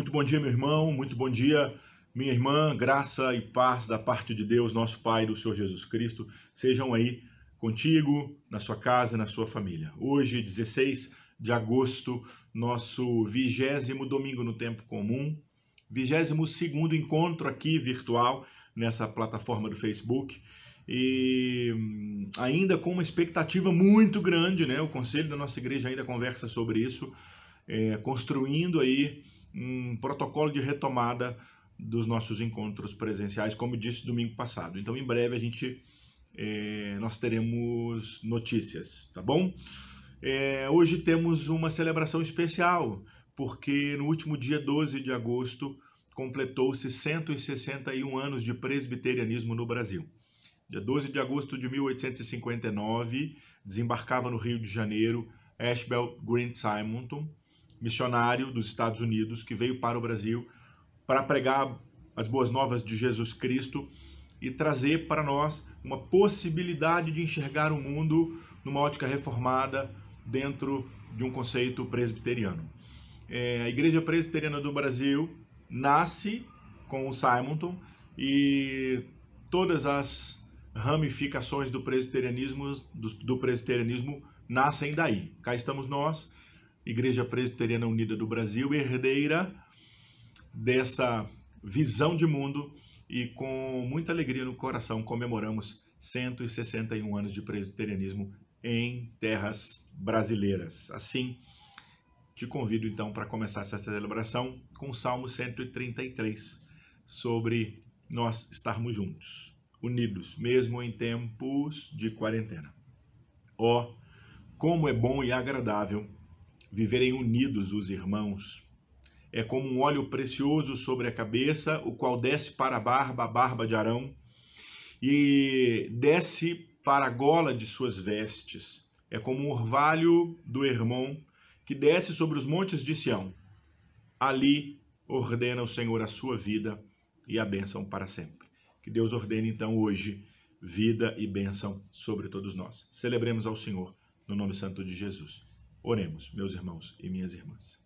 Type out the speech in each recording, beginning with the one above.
Muito bom dia, meu irmão, muito bom dia, minha irmã. Graça e paz da parte de Deus, nosso Pai, do Senhor Jesus Cristo, sejam aí contigo, na sua casa, na sua família. Hoje, 16 de agosto, nosso 20º domingo no tempo comum, 22º encontro aqui virtual nessa plataforma do Facebook, e ainda com uma expectativa muito grande, né? O conselho da nossa igreja ainda conversa sobre isso, construindo aí um protocolo de retomada dos nossos encontros presenciais, como eu disse domingo passado. Então, em breve nós teremos notícias, tá bom? Hoje temos uma celebração especial, porque no último dia 12 de agosto completou-se 161 anos de presbiterianismo no Brasil. Dia 12 de agosto de 1859, desembarcava no Rio de Janeiro Ashbel Grant Simonton, missionário dos Estados Unidos, que veio para o Brasil para pregar as boas novas de Jesus Cristo e trazer para nós uma possibilidade de enxergar o mundo numa ótica reformada dentro de um conceito presbiteriano. A Igreja Presbiteriana do Brasil nasce com o Simonton e todas as ramificações do presbiterianismo nascem daí. Cá estamos nós, Igreja Presbiteriana Unida do Brasil, herdeira dessa visão de mundo, e com muita alegria no coração comemoramos 161 anos de presbiterianismo em terras brasileiras. Assim, te convido então para começar essa celebração com o Salmo 133, sobre nós estarmos juntos, unidos, mesmo em tempos de quarentena. Ó, como é bom e agradável viverem unidos os irmãos. É como um óleo precioso sobre a cabeça, o qual desce para a barba de Arão, e desce para a gola de suas vestes. É como um orvalho do Hermon, que desce sobre os montes de Sião. Ali ordena o Senhor a sua vida e a bênção para sempre. Que Deus ordene então hoje vida e bênção sobre todos nós. Celebremos ao Senhor no nome santo de Jesus. Oremos, meus irmãos e minhas irmãs.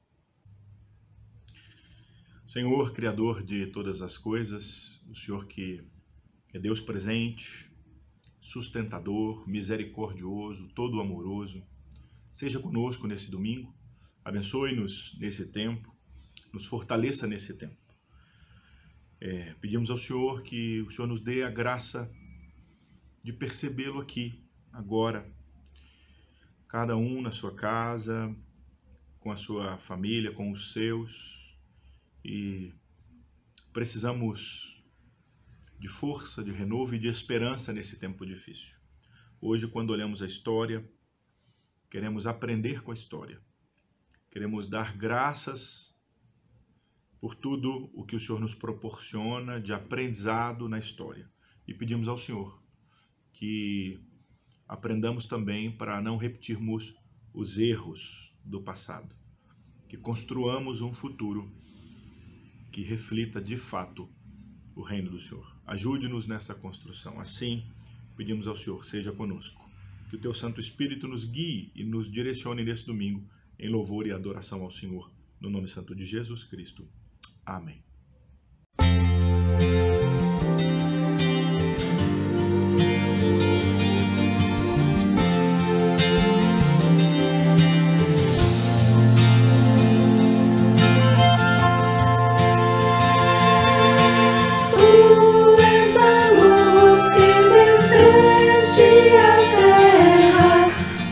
Senhor, Criador de todas as coisas, o Senhor que é Deus presente, sustentador, misericordioso, todo amoroso, seja conosco nesse domingo, abençoe-nos nesse tempo, nos fortaleça nesse tempo. Pedimos ao Senhor que o Senhor nos dê a graça de percebê-lo aqui, agora, cada um na sua casa, com a sua família, com os seus, e precisamos de força, de renovo e de esperança nesse tempo difícil. Hoje, quando olhamos a história, queremos aprender com a história, queremos dar graças por tudo o que o Senhor nos proporciona de aprendizado na história, e pedimos ao Senhor que aprendamos também para não repetirmos os erros do passado, que construamos um futuro que reflita de fato o reino do Senhor. Ajude-nos nessa construção. Assim, pedimos ao Senhor, seja conosco. Que o Teu Santo Espírito nos guie e nos direcione nesse domingo em louvor e adoração ao Senhor, no nome santo de Jesus Cristo. Amém.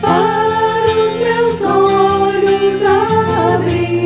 Para os meus olhos abrir.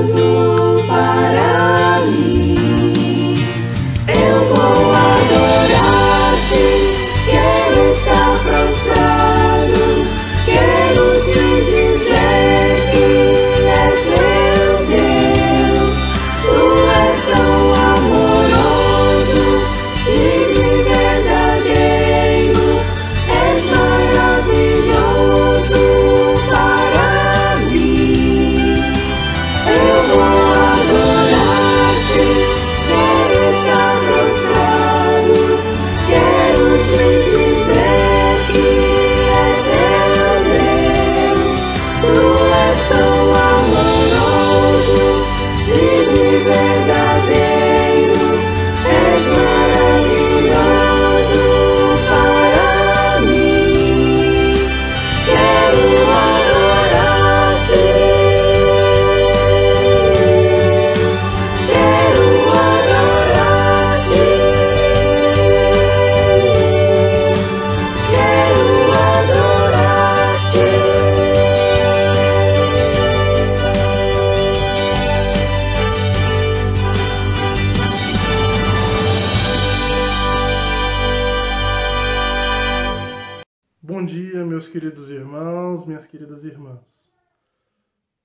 maravilhoso para mim. Eu vou adorar-te, quero estar prostrado, quero te dizer que és meu Deus. Tu és tão amoroso, digno e verdadeiro, és maravilhoso para mim. Eu vou adorar-te, quero estar prostrado, quero te dizer que és meu Deus. Tu és tão amoroso, digno e verdadeiro, és maravilhoso para mim. Quero adorar-te, quero adorar-te, quero adorar-te. Bom dia, meus queridos irmãos, minhas queridas irmãs.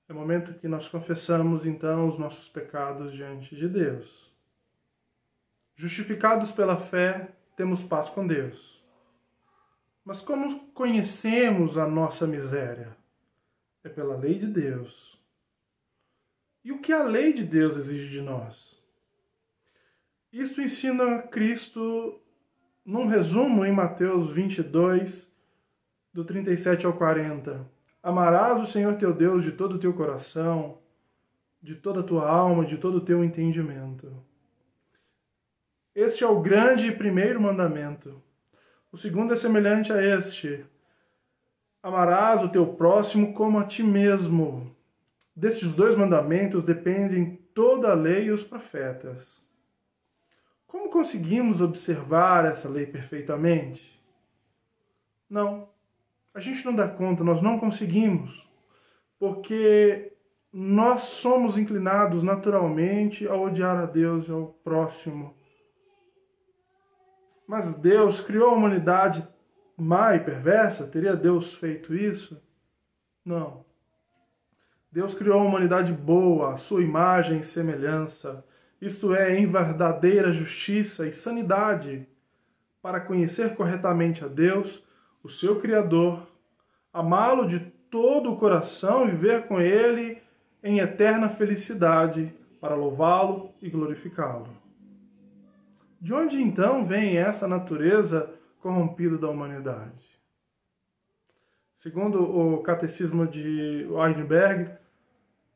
É o momento que nós confessamos, então, os nossos pecados diante de Deus. Justificados pela fé, temos paz com Deus. Mas como conhecemos a nossa miséria? É pela lei de Deus. E o que a lei de Deus exige de nós? Isso ensina Cristo num resumo em Mateus 22, do 37 ao 40. Amarás o Senhor teu Deus de todo o teu coração, de toda a tua alma, de todo o teu entendimento. Este é o grande e primeiro mandamento. O segundo é semelhante a este. Amarás o teu próximo como a ti mesmo. Destes dois mandamentos dependem toda a lei e os profetas. Como conseguimos observar essa lei perfeitamente? Não. A gente não dá conta, nós não conseguimos, porque nós somos inclinados naturalmente a odiar a Deus e ao próximo. Mas Deus criou a humanidade má e perversa? Teria Deus feito isso? Não. Deus criou a humanidade boa, a sua imagem e semelhança, isto é, em verdadeira justiça e sanidade, para conhecer corretamente a Deus, o seu Criador, amá-lo de todo o coração e viver com Ele em eterna felicidade, para louvá-lo e glorificá-lo. De onde então vem essa natureza corrompida da humanidade? Segundo o Catecismo de Heidelberg,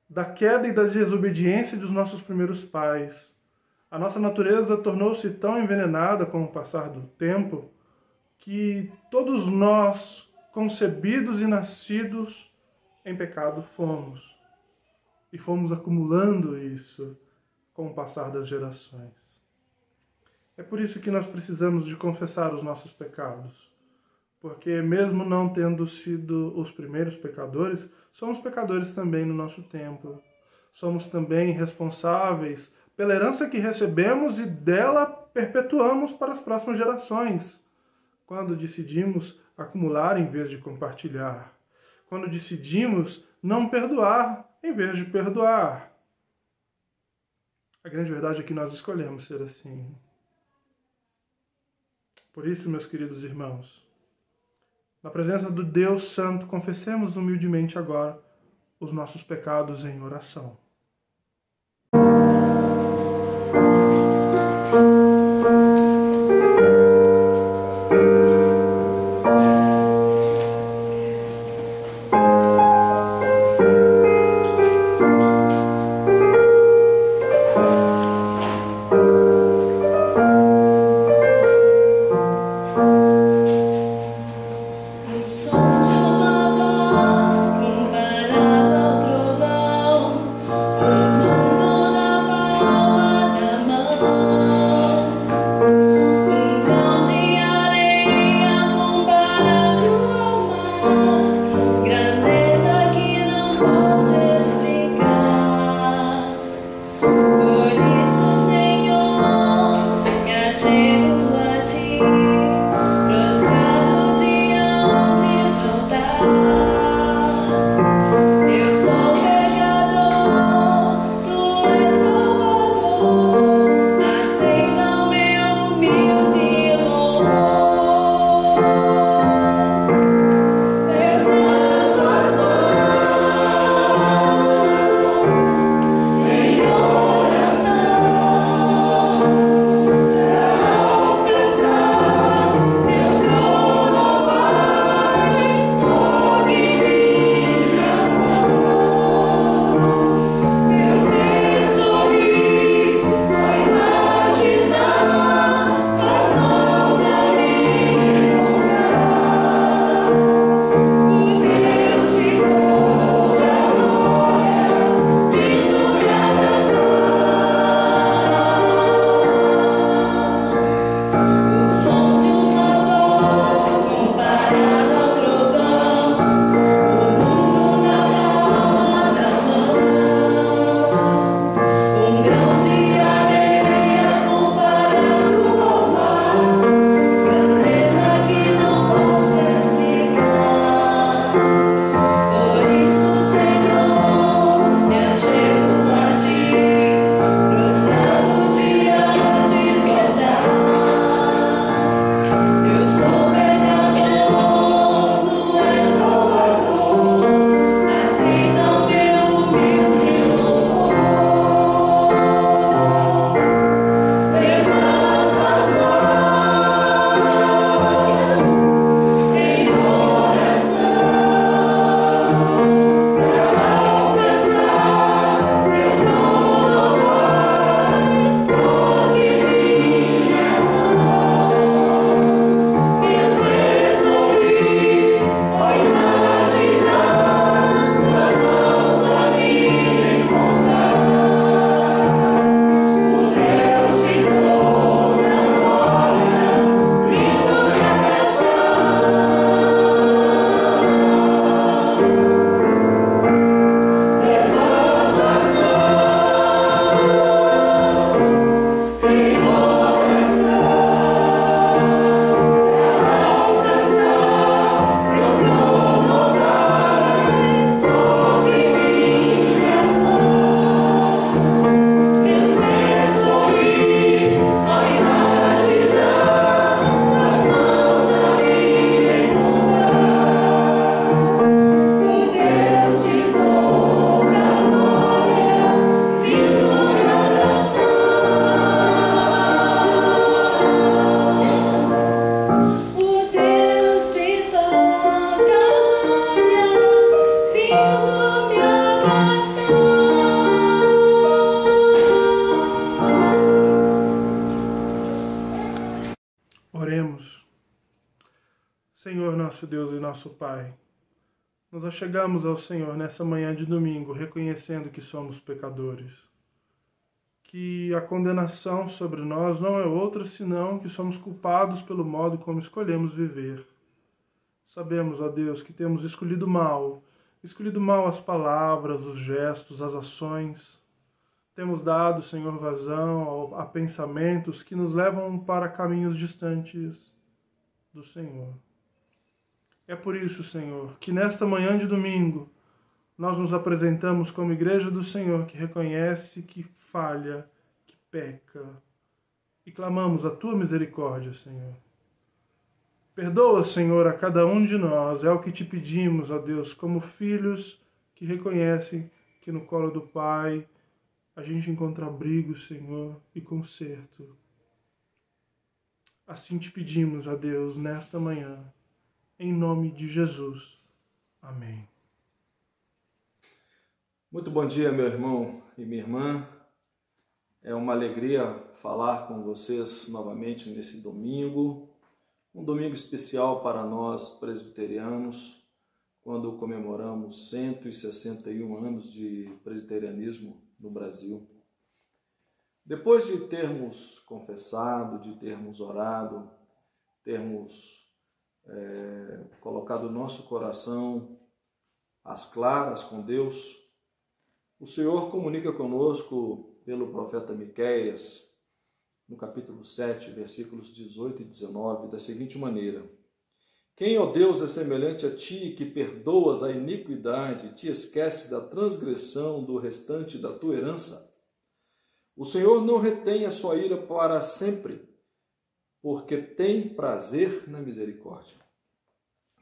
da queda e da desobediência dos nossos primeiros pais, a nossa natureza tornou-se tão envenenada com o passar do tempo que todos nós, concebidos e nascidos em pecado, fomos. E fomos acumulando isso com o passar das gerações. É por isso que nós precisamos de confessar os nossos pecados. Porque mesmo não tendo sido os primeiros pecadores, somos pecadores também no nosso tempo. Somos também responsáveis pela herança que recebemos e dela perpetuamos para as próximas gerações, quando decidimos acumular em vez de compartilhar, quando decidimos não perdoar em vez de perdoar. A grande verdade é que nós escolhemos ser assim. Por isso, meus queridos irmãos, na presença do Deus Santo, confessemos humildemente agora os nossos pecados em oração. Som de uma voz comparável ao trovão nosso Deus e nosso Pai, nos achegamos ao Senhor nessa manhã de domingo, reconhecendo que somos pecadores, que a condenação sobre nós não é outra senão que somos culpados pelo modo como escolhemos viver. Sabemos, ó Deus, que temos escolhido mal as palavras, os gestos, as ações. Temos dado, Senhor, vazão a pensamentos que nos levam para caminhos distantes do Senhor. É por isso, Senhor, que nesta manhã de domingo nós nos apresentamos como igreja do Senhor que reconhece que falha, que peca, e clamamos a Tua misericórdia, Senhor. Perdoa, Senhor, a cada um de nós, é o que te pedimos, ó Deus, como filhos que reconhecem que no colo do Pai a gente encontra abrigo, Senhor, e conserto. Assim te pedimos, ó Deus, nesta manhã, em nome de Jesus. Amém. Muito bom dia, meu irmão e minha irmã. É uma alegria falar com vocês novamente nesse domingo. Um domingo especial para nós presbiterianos, quando comemoramos 161 anos de presbiterianismo no Brasil. Depois de termos confessado, de termos orado, termos colocado o nosso coração às claras com Deus, o Senhor comunica conosco pelo profeta Miqueias, no capítulo 7, versículos 18 e 19, da seguinte maneira: Quem, ó Deus, é semelhante a ti, que perdoas a iniquidade, te esqueces da transgressão do restante da tua herança? O Senhor não retém a sua ira para sempre, porque tem prazer na misericórdia.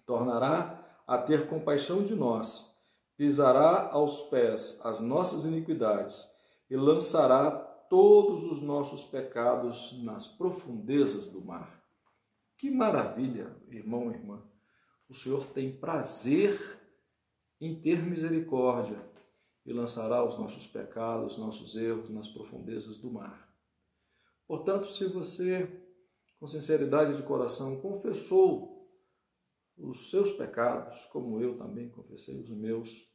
Tornará a ter compaixão de nós, pisará aos pés as nossas iniquidades e lançará todos os nossos pecados nas profundezas do mar. Que maravilha, irmão e irmã! O Senhor tem prazer em ter misericórdia e lançará os nossos pecados, nossos erros nas profundezas do mar. Portanto, se você, com sinceridade de coração, confessou os seus pecados, como eu também confessei os meus,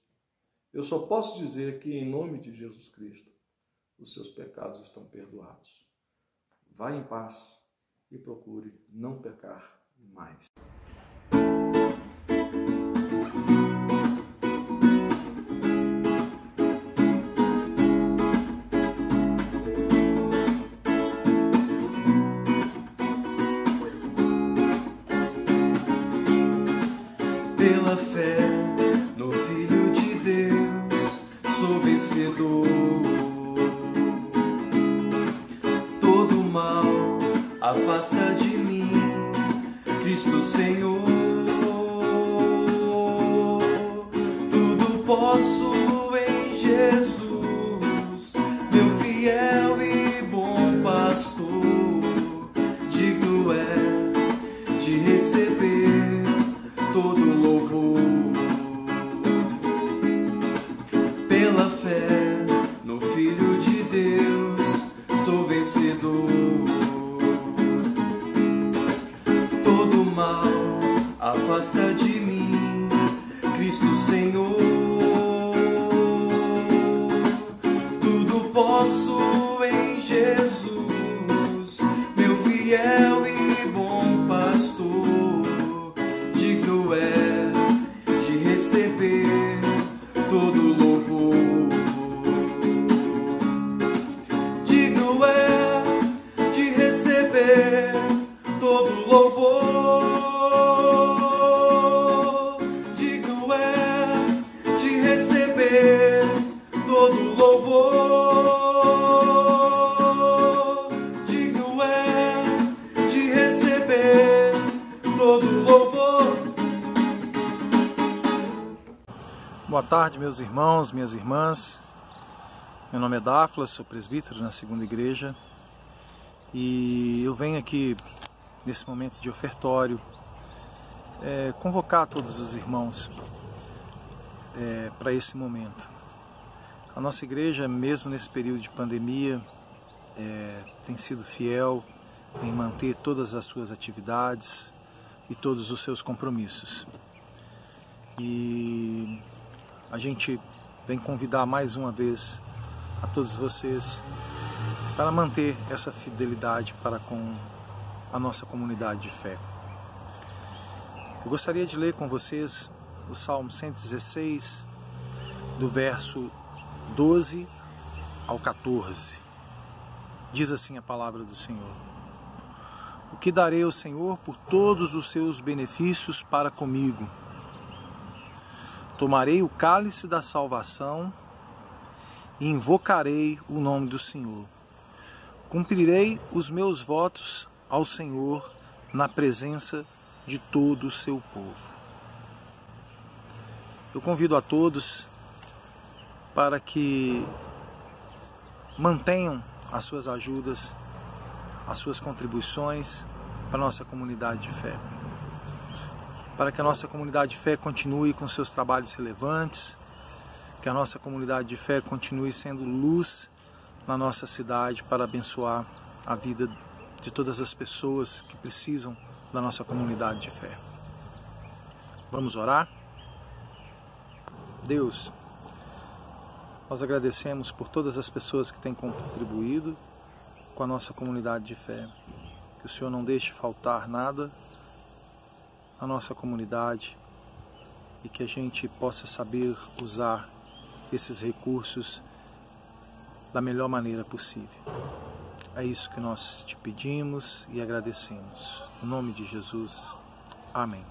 eu só posso dizer que, em nome de Jesus Cristo, os seus pecados estão perdoados. Vá em paz e procure não pecar mais. Pela fé no Filho de Deus, sou vencedor. Todo mal afasta de mim, Cristo Senhor. Tudo posso em Jesus, meu fiel e bom pastor. Digno é de receber todo louvor. Pela fé no Filho de Deus, sou vencedor. Todo mal afasta de mim, Cristo Senhor. Tudo posso em Jesus, meu fiel e bom pastor. Digno é de receber todo louvor. Digno é de receber todo louvor. Digno é de receber todo louvor. Digno é de receber todo louvor. Boa tarde, meus irmãos, minhas irmãs. Meu nome é Dáfila, sou presbítero na Segunda Igreja e eu venho aqui nesse momento de ofertório convocar todos os irmãos para esse momento. A nossa igreja, mesmo nesse período de pandemia, tem sido fiel em manter todas as suas atividades e todos os seus compromissos. E a gente vem convidar mais uma vez a todos vocês para manter essa fidelidade para com a nossa comunidade de fé. Eu gostaria de ler com vocês o Salmo 116, do verso 12 ao 14. Diz assim a palavra do Senhor: O que darei ao Senhor por todos os seus benefícios para comigo? Tomarei o cálice da salvação e invocarei o nome do Senhor. Cumprirei os meus votos ao Senhor na presença de todo o seu povo. Eu convido a todos para que mantenham as suas ajudas, as suas contribuições para a nossa comunidade de fé. Para que a nossa comunidade de fé continue com seus trabalhos relevantes, que a nossa comunidade de fé continue sendo luz na nossa cidade para abençoar a vida de todas as pessoas que precisam da nossa comunidade de fé. Vamos orar? Deus, nós agradecemos por todas as pessoas que têm contribuído com a nossa comunidade de fé. Que o Senhor não deixe faltar nada na nossa comunidade e que a gente possa saber usar esses recursos da melhor maneira possível. É isso que nós te pedimos e agradecemos. Em nome de Jesus. Amém.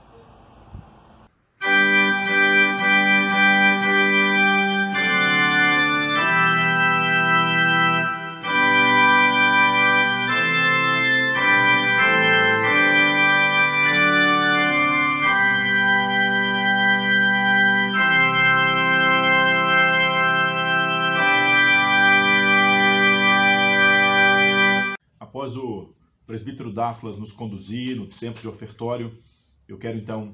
Após o presbítero Dáflas nos conduzir no tempo de ofertório, eu quero então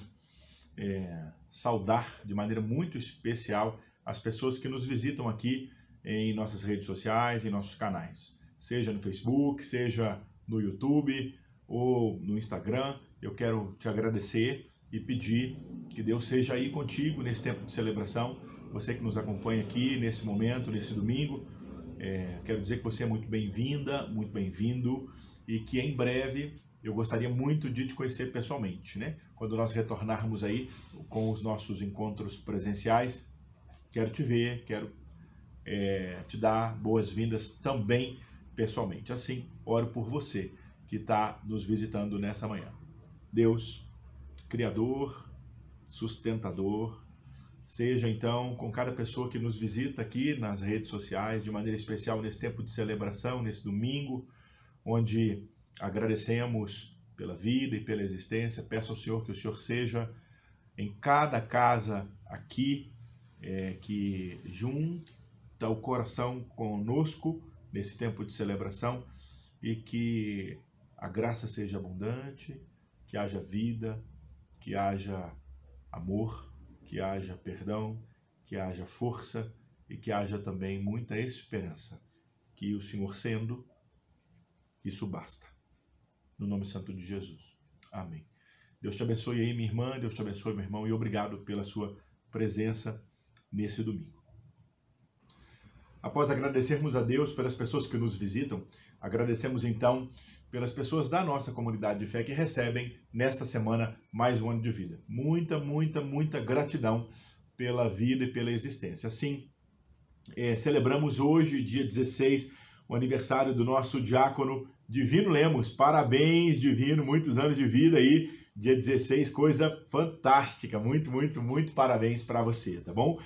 saudar de maneira muito especial as pessoas que nos visitam aqui em nossas redes sociais, em nossos canais, seja no Facebook, seja no YouTube ou no Instagram. Eu quero te agradecer e pedir que Deus seja aí contigo nesse tempo de celebração. Você que nos acompanha aqui nesse momento, nesse domingo, quero dizer que você é muito bem-vinda, muito bem-vindo, e que em breve eu gostaria muito de te conhecer pessoalmente, né? Quando nós retornarmos aí com os nossos encontros presenciais, quero te ver, quero te dar boas-vindas também pessoalmente. Assim, oro por você que está nos visitando nessa manhã. Deus, Criador, Sustentador, seja então com cada pessoa que nos visita aqui nas redes sociais, de maneira especial nesse tempo de celebração, nesse domingo, onde agradecemos pela vida e pela existência. Peço ao Senhor que o Senhor seja em cada casa aqui, que junta o coração conosco nesse tempo de celebração, e que a graça seja abundante, que haja vida, que haja amor, que haja perdão, que haja força e que haja também muita esperança. Que o Senhor sendo, isso basta. No nome santo de Jesus. Amém. Deus te abençoe aí, minha irmã, Deus te abençoe, meu irmão, e obrigado pela sua presença nesse domingo. Após agradecermos a Deus pelas pessoas que nos visitam, agradecemos então pelas pessoas da nossa comunidade de fé que recebem nesta semana mais um ano de vida. Muita, muita, muita gratidão pela vida e pela existência. Assim, celebramos hoje, dia 16, o aniversário do nosso diácono Divino Lemos. Parabéns, Divino, muitos anos de vida aí, dia 16, coisa fantástica. Muito, muito, muito parabéns para você, tá bom?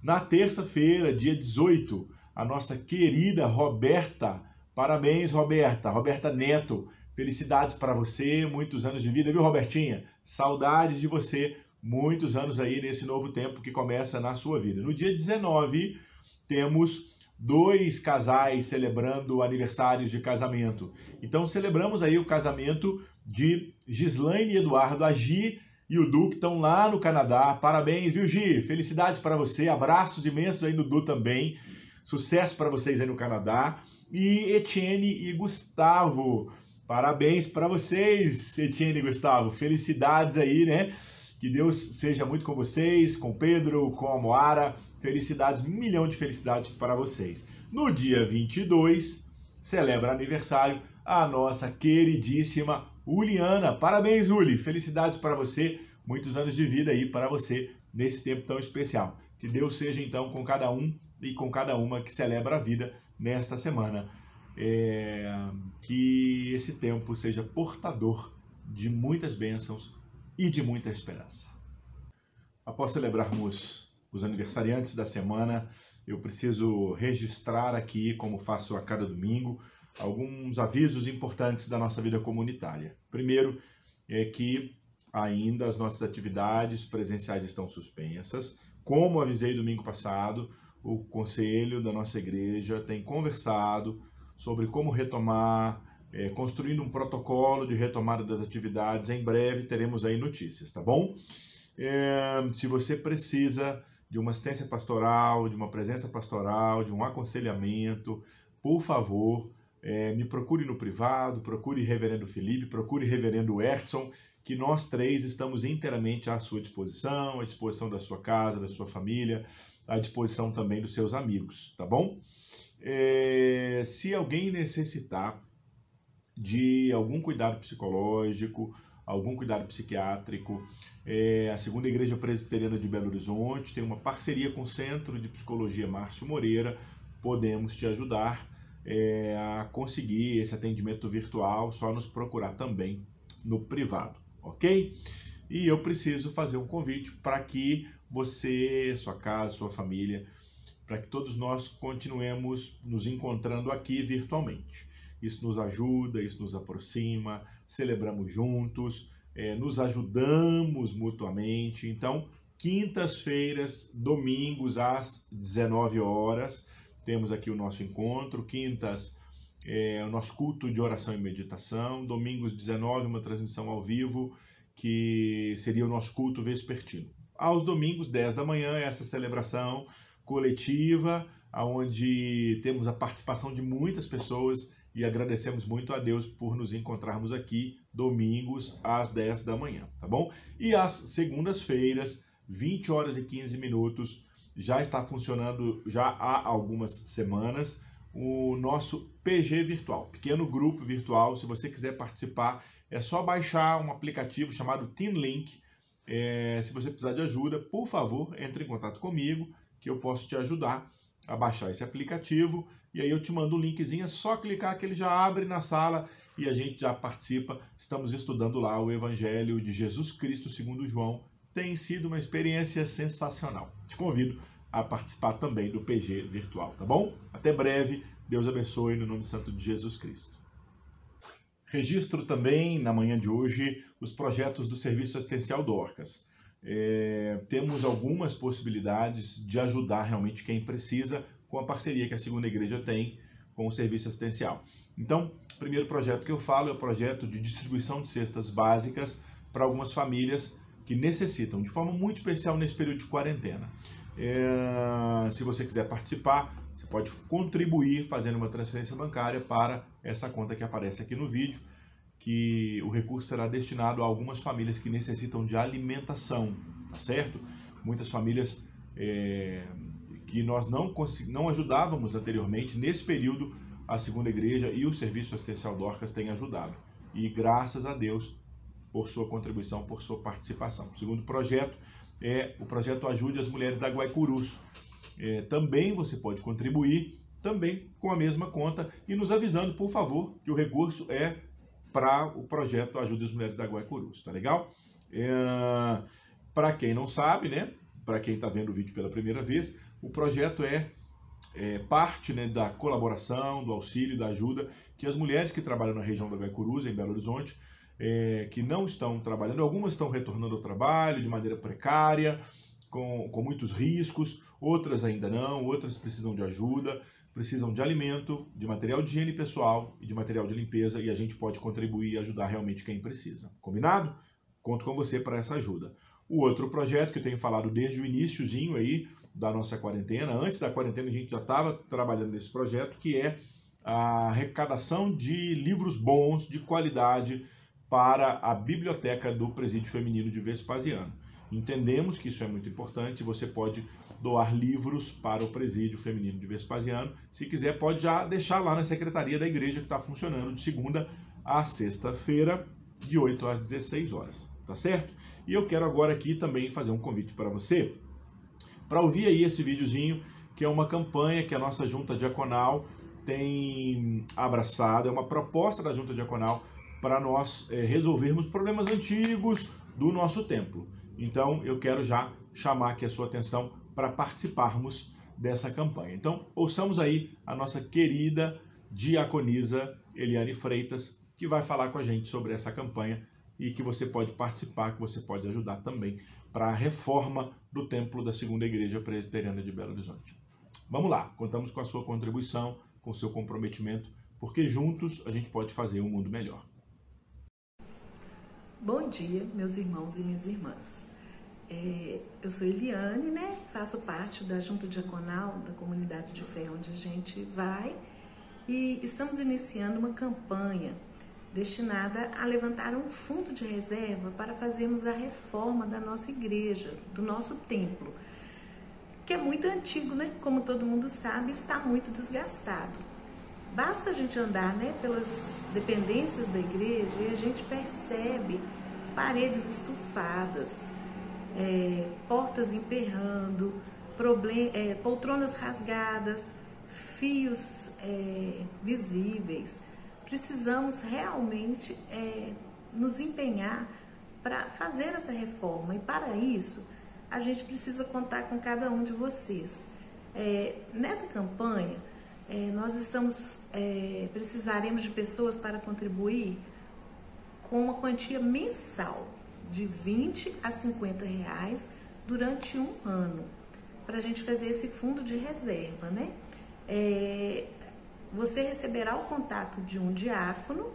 Na terça-feira, dia 18, a nossa querida Roberta. Parabéns, Roberta. Roberta Neto, felicidades para você, muitos anos de vida, viu, Robertinha? Saudades de você, muitos anos aí nesse novo tempo que começa na sua vida. No dia 19, temos 2 casais celebrando aniversários de casamento. Então, celebramos aí o casamento de Gislaine e Eduardo. A Gi e o Du, que estão lá no Canadá. Parabéns, viu, Gi? Felicidades para você, abraços imensos aí no Du também. Sucesso para vocês aí no Canadá. E Etienne e Gustavo, Parabéns para vocês, Etienne e Gustavo. Felicidades aí, né? Que Deus seja muito com vocês, com Pedro, com a Moara. Felicidades, 1 milhão de felicidades para vocês. No dia 22, celebra aniversário a nossa queridíssima Uliana. Parabéns, Uli. Felicidades para você. Muitos anos de vida aí para você nesse tempo tão especial. Que Deus seja então com cada um e com cada uma que celebra a vida nesta semana. Que esse tempo seja portador de muitas bênçãos e de muita esperança. Após celebrarmos os aniversariantes da semana, eu preciso registrar aqui, como faço a cada domingo, alguns avisos importantes da nossa vida comunitária. Primeiro é que ainda as nossas atividades presenciais estão suspensas. Como avisei domingo passado, o conselho da nossa igreja tem conversado sobre como retomar, construindo um protocolo de retomada das atividades. Em breve teremos aí notícias, tá bom? Se você precisa de uma assistência pastoral, de uma presença pastoral, de um aconselhamento, por favor, me procure no privado, procure Reverendo Felipe, procure Reverendo Ertson, que nós três estamos inteiramente à sua disposição, à disposição da sua casa, da sua família, à disposição também dos seus amigos, tá bom? Se alguém necessitar de algum cuidado psicológico, algum cuidado psiquiátrico, a Segunda Igreja Presbiteriana de Belo Horizonte tem uma parceria com o Centro de Psicologia Márcio Moreira. Podemos te ajudar a conseguir esse atendimento virtual, só nos procurar também no privado, ok? E eu preciso fazer um convite para que você, sua casa, sua família, para que todos nós continuemos nos encontrando aqui virtualmente. Isso nos ajuda, isso nos aproxima, celebramos juntos, nos ajudamos mutuamente. Então, quintas-feiras, domingos às 19 horas, temos aqui o nosso encontro. Quintas, o nosso culto de oração e meditação. Domingos, 19, uma transmissão ao vivo, que seria o nosso culto vespertino. Aos domingos, 10 da manhã, essa celebração coletiva, onde temos a participação de muitas pessoas e agradecemos muito a Deus por nos encontrarmos aqui domingos às 10 da manhã, tá bom? E às segundas-feiras, 20 horas e 15 minutos, já está funcionando já há algumas semanas o nosso PG virtual, pequeno grupo virtual. Se você quiser participar, é só baixar um aplicativo chamado TeamLink. Se você precisar de ajuda, por favor, entre em contato comigo, que eu posso te ajudar a baixar esse aplicativo, e aí eu te mando um linkzinho, é só clicar que ele já abre na sala e a gente já participa. Estamos estudando lá o Evangelho de Jesus Cristo segundo João. Tem sido uma experiência sensacional. Te convido a participar também do PG virtual, tá bom? Até breve, Deus abençoe no nome santo de Jesus Cristo. Registro também, na manhã de hoje, os projetos do Serviço Assistencial Dorcas. Temos algumas possibilidades de ajudar realmente quem precisa com a parceria que a Segunda Igreja tem com o Serviço Assistencial. Então, o primeiro projeto que eu falo é o projeto de distribuição de cestas básicas para algumas famílias que necessitam, de forma muito especial nesse período de quarentena. Se você quiser participar, você pode contribuir fazendo uma transferência bancária para essa conta que aparece aqui no vídeo, que o recurso será destinado a algumas famílias que necessitam de alimentação, tá certo? Muitas famílias que nós não ajudávamos anteriormente, nesse período a Segunda Igreja e o Serviço Assistencial Dorcas têm ajudado. E graças a Deus por sua contribuição, por sua participação. O segundo projeto é o projeto Ajude as Mulheres da Guaicurus. Também você pode contribuir, também com a mesma conta, e nos avisando, por favor, que o recurso é para o projeto Ajude as Mulheres da Guaicurus, tá legal? Para quem não sabe, né? Para quem está vendo o vídeo pela primeira vez, o projeto é parte, né, da colaboração, do auxílio, da ajuda que as mulheres que trabalham na região da Guaicurus, em Belo Horizonte, que não estão trabalhando, algumas estão retornando ao trabalho de maneira precária, com muitos riscos, outras ainda não, outras precisam de ajuda, precisam de alimento, de material de higiene pessoal e de material de limpeza, e a gente pode contribuir e ajudar realmente quem precisa. Combinado? Conto com você para essa ajuda. O outro projeto que eu tenho falado desde o iniciozinho aí da nossa quarentena, antes da quarentena a gente já estava trabalhando nesse projeto, que é a arrecadação de livros bons, de qualidade, para a biblioteca do Presídio Feminino de Vespasiano. Entendemos que isso é muito importante, você pode doar livros para o Presídio Feminino de Vespasiano. Se quiser, pode já deixar lá na secretaria da igreja, que está funcionando de segunda a sexta-feira, de 8 às 16 horas, tá certo? E eu quero agora aqui também fazer um convite para você, para ouvir aí esse videozinho, que é uma campanha que a nossa Junta Diaconal tem abraçado, é uma proposta da Junta Diaconal para nós resolvermos problemas antigos do nosso templo. Então, eu quero já chamar aqui a sua atenção para participarmos dessa campanha. Então, ouçamos aí a nossa querida diaconisa Eliane Freitas, que vai falar com a gente sobre essa campanha e que você pode participar, que você pode ajudar também para a reforma do templo da Segunda Igreja Presbiteriana de Belo Horizonte. Vamos lá, contamos com a sua contribuição, com o seu comprometimento, porque juntos a gente pode fazer um mundo melhor. Bom dia, meus irmãos e minhas irmãs. Eu sou Eliane, né? Faço parte da Junta Diaconal da Comunidade de Fé, onde a gente vai, e estamos iniciando uma campanha destinada a levantar um fundo de reserva para fazermos a reforma da nossa igreja, do nosso templo, que é muito antigo, né? Como todo mundo sabe, está muito desgastado. Basta a gente andar, né, pelas dependências da igreja e a gente percebe paredes estufadas, portas emperrando, poltronas rasgadas, fios visíveis. Precisamos realmente nos empenhar para fazer essa reforma, e para isso a gente precisa contar com cada um de vocês. Nessa campanha, nós precisaremos de pessoas para contribuir com uma quantia mensal de R$20 a R$50 durante um ano, para a gente fazer esse fundo de reserva, né? Você receberá o contato de um diácono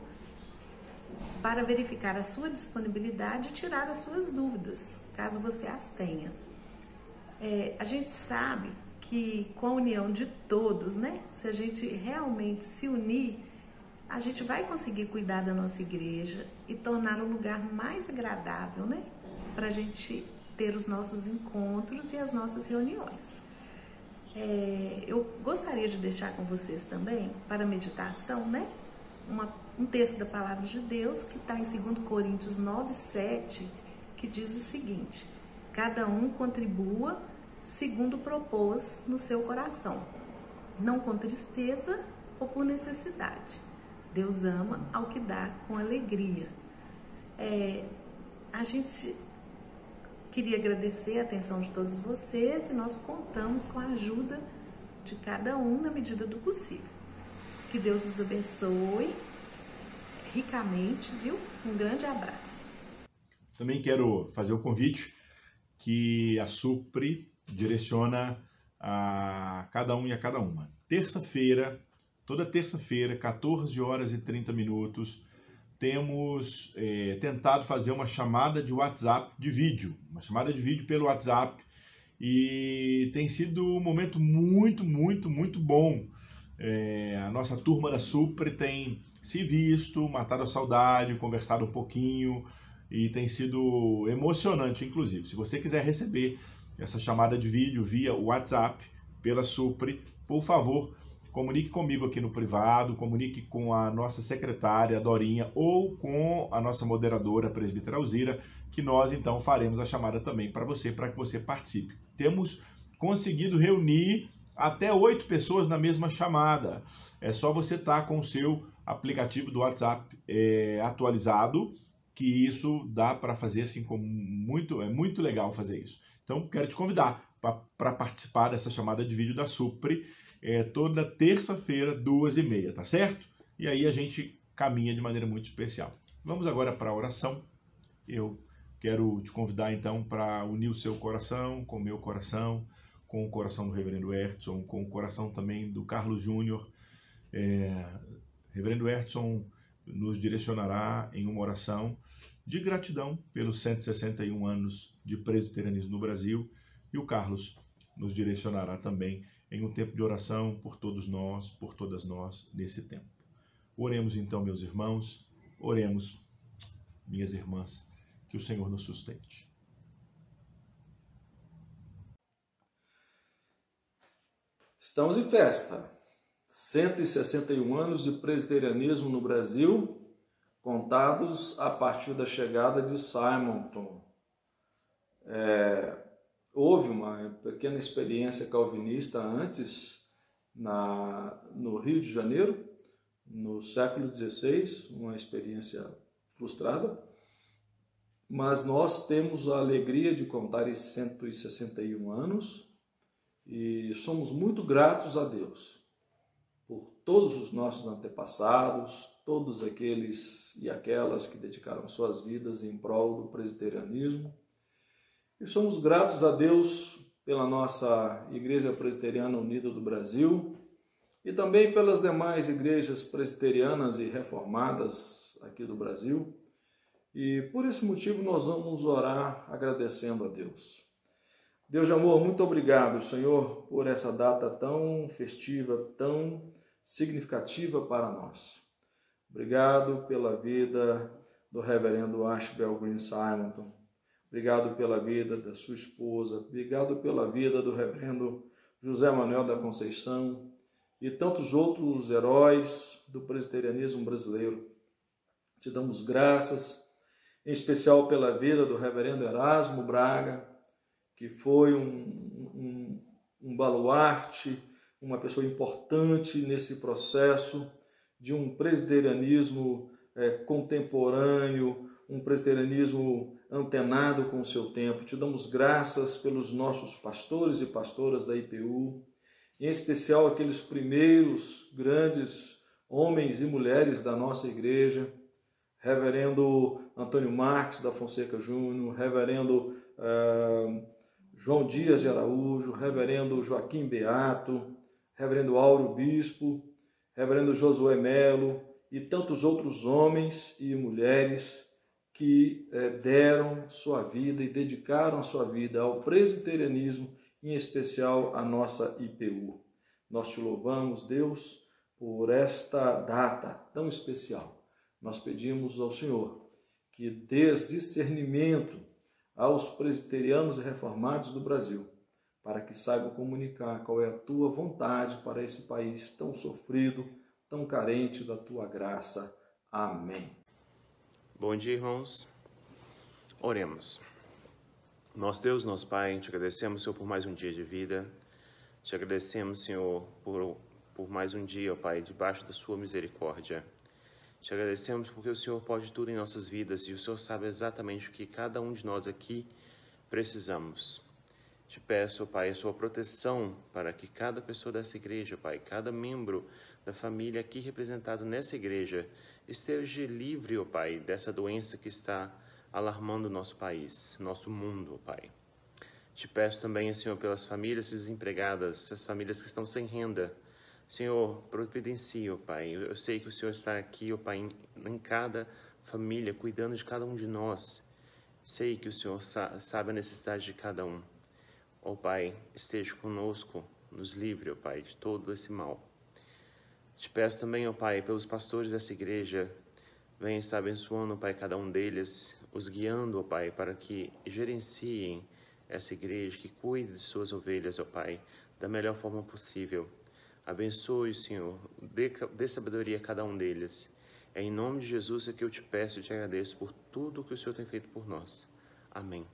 para verificar a sua disponibilidade e tirar as suas dúvidas, caso você as tenha. A gente sabe que com a união de todos, né, se a gente realmente se unir, a gente vai conseguir cuidar da nossa igreja e tornar o lugar mais agradável, né, para a gente ter os nossos encontros e as nossas reuniões. Eu gostaria de deixar com vocês também, para meditação, né, um texto da Palavra de Deus que está em 2 Coríntios 9:7, que diz o seguinte: cada um contribua segundo propôs no seu coração, não com tristeza ou por necessidade. Deus ama ao que dá com alegria. A gente queria agradecer a atenção de todos vocês e nós contamos com a ajuda de cada um na medida do possível. Que Deus os abençoe ricamente, viu? Um grande abraço. Também quero fazer o convite que a Supre direciona a cada um e a cada uma. Terça-feira, toda terça-feira, 14h30, temos tentado fazer uma chamada de WhatsApp de vídeo, uma chamada de vídeo pelo WhatsApp, e tem sido um momento muito, muito, muito bom. A nossa turma da Supre tem se visto, matado a saudade, conversado um pouquinho, e tem sido emocionante, inclusive. Se você quiser receber essa chamada de vídeo via WhatsApp pela Supre, por favor, comunique comigo aqui no privado, comunique com a nossa secretária, Dorinha, ou com a nossa moderadora, a presbítera Alzira, que nós então faremos a chamada também para que você participe. Temos conseguido reunir até 8 pessoas na mesma chamada. É só você estar com o seu aplicativo do WhatsApp atualizado, que isso dá para fazer assim é muito legal fazer isso. Então, quero te convidar para participar dessa chamada de vídeo da Supre, toda terça-feira, 2h30, tá certo? E aí a gente caminha de maneira muito especial. Vamos agora para a oração. Eu quero te convidar, então, para unir o seu coração com o meu coração, com o coração do Reverendo Hertzson, com o coração também do Carlos Júnior. Reverendo Hertzson nos direcionará em uma oração de gratidão pelos 161 anos de presbiterianismo no Brasil, e o Carlos nos direcionará também em um tempo de oração por todos nós, por todas nós, nesse tempo. Oremos então, meus irmãos, oremos, minhas irmãs, que o Senhor nos sustente. Estamos em festa. 161 anos de presbiterianismo no Brasil, contados a partir da chegada de Simonton. Houve uma pequena experiência calvinista antes no Rio de Janeiro, no século XVI, uma experiência frustrada, mas nós temos a alegria de contar esses 161 anos e somos muito gratos a Deus por todos os nossos antepassados, todos aqueles e aquelas que dedicaram suas vidas em prol do presbiterianismo. E somos gratos a Deus pela nossa Igreja Presbiteriana Unida do Brasil e também pelas demais igrejas presbiterianas e reformadas aqui do Brasil. E por esse motivo nós vamos orar agradecendo a Deus. Deus de amor, muito obrigado, Senhor, por essa data tão festiva, tão significativa para nós. Obrigado pela vida do reverendo Ashbel Green Simonton. Obrigado pela vida da sua esposa. Obrigado pela vida do reverendo José Manuel da Conceição e tantos outros heróis do presbiterianismo brasileiro. Te damos graças, em especial pela vida do reverendo Erasmo Braga, que foi um baluarte, uma pessoa importante nesse processo de um presbiterianismo contemporâneo, um presbiterianismo antenado com o seu tempo. Te damos graças pelos nossos pastores e pastoras da IPU, em especial aqueles primeiros grandes homens e mulheres da nossa igreja, reverendo Antônio Marques da Fonseca Júnior, reverendo João Dias de Araújo, reverendo Joaquim Beato, reverendo Áureo Bispo, reverendo Josué Melo e tantos outros homens e mulheres que deram sua vida e dedicaram a sua vida ao presbiterianismo, em especial à nossa IPU. Nós te louvamos, Deus, por esta data tão especial. Nós pedimos ao Senhor que dê discernimento aos presbiterianos e reformados do Brasil, para que saibam comunicar qual é a tua vontade para esse país tão sofrido, tão carente da tua graça. Amém. Bom dia, irmãos. Oremos. Nosso Deus, nosso Pai, te agradecemos, Senhor, por mais um dia de vida. Te agradecemos, Senhor, por mais um dia, ó Pai, debaixo da sua misericórdia. Te agradecemos porque o Senhor pode tudo em nossas vidas e o Senhor sabe exatamente o que cada um de nós aqui precisamos. Te peço, ó Pai, a sua proteção para que cada pessoa dessa igreja, Pai, cada membro da família aqui representado nessa igreja, esteja livre, ó Pai, dessa doença que está alarmando o nosso país, nosso mundo, ó Pai. Te peço também, Senhor, pelas famílias desempregadas, as famílias que estão sem renda. Senhor, providencia, ó Pai. Eu sei que o Senhor está aqui, ó Pai, em cada família, cuidando de cada um de nós. Sei que o Senhor sabe a necessidade de cada um. Ó Pai, esteja conosco, nos livre, ó Pai, de todo esse mal. Te peço também, ó Pai, pelos pastores dessa igreja, venha estar abençoando, ó Pai, cada um deles, os guiando, ó Pai, para que gerenciem essa igreja, que cuide de suas ovelhas, ó Pai, da melhor forma possível. Abençoe, Senhor, dê sabedoria a cada um deles. É em nome de Jesus que eu te peço e te agradeço por tudo que o Senhor tem feito por nós. Amém.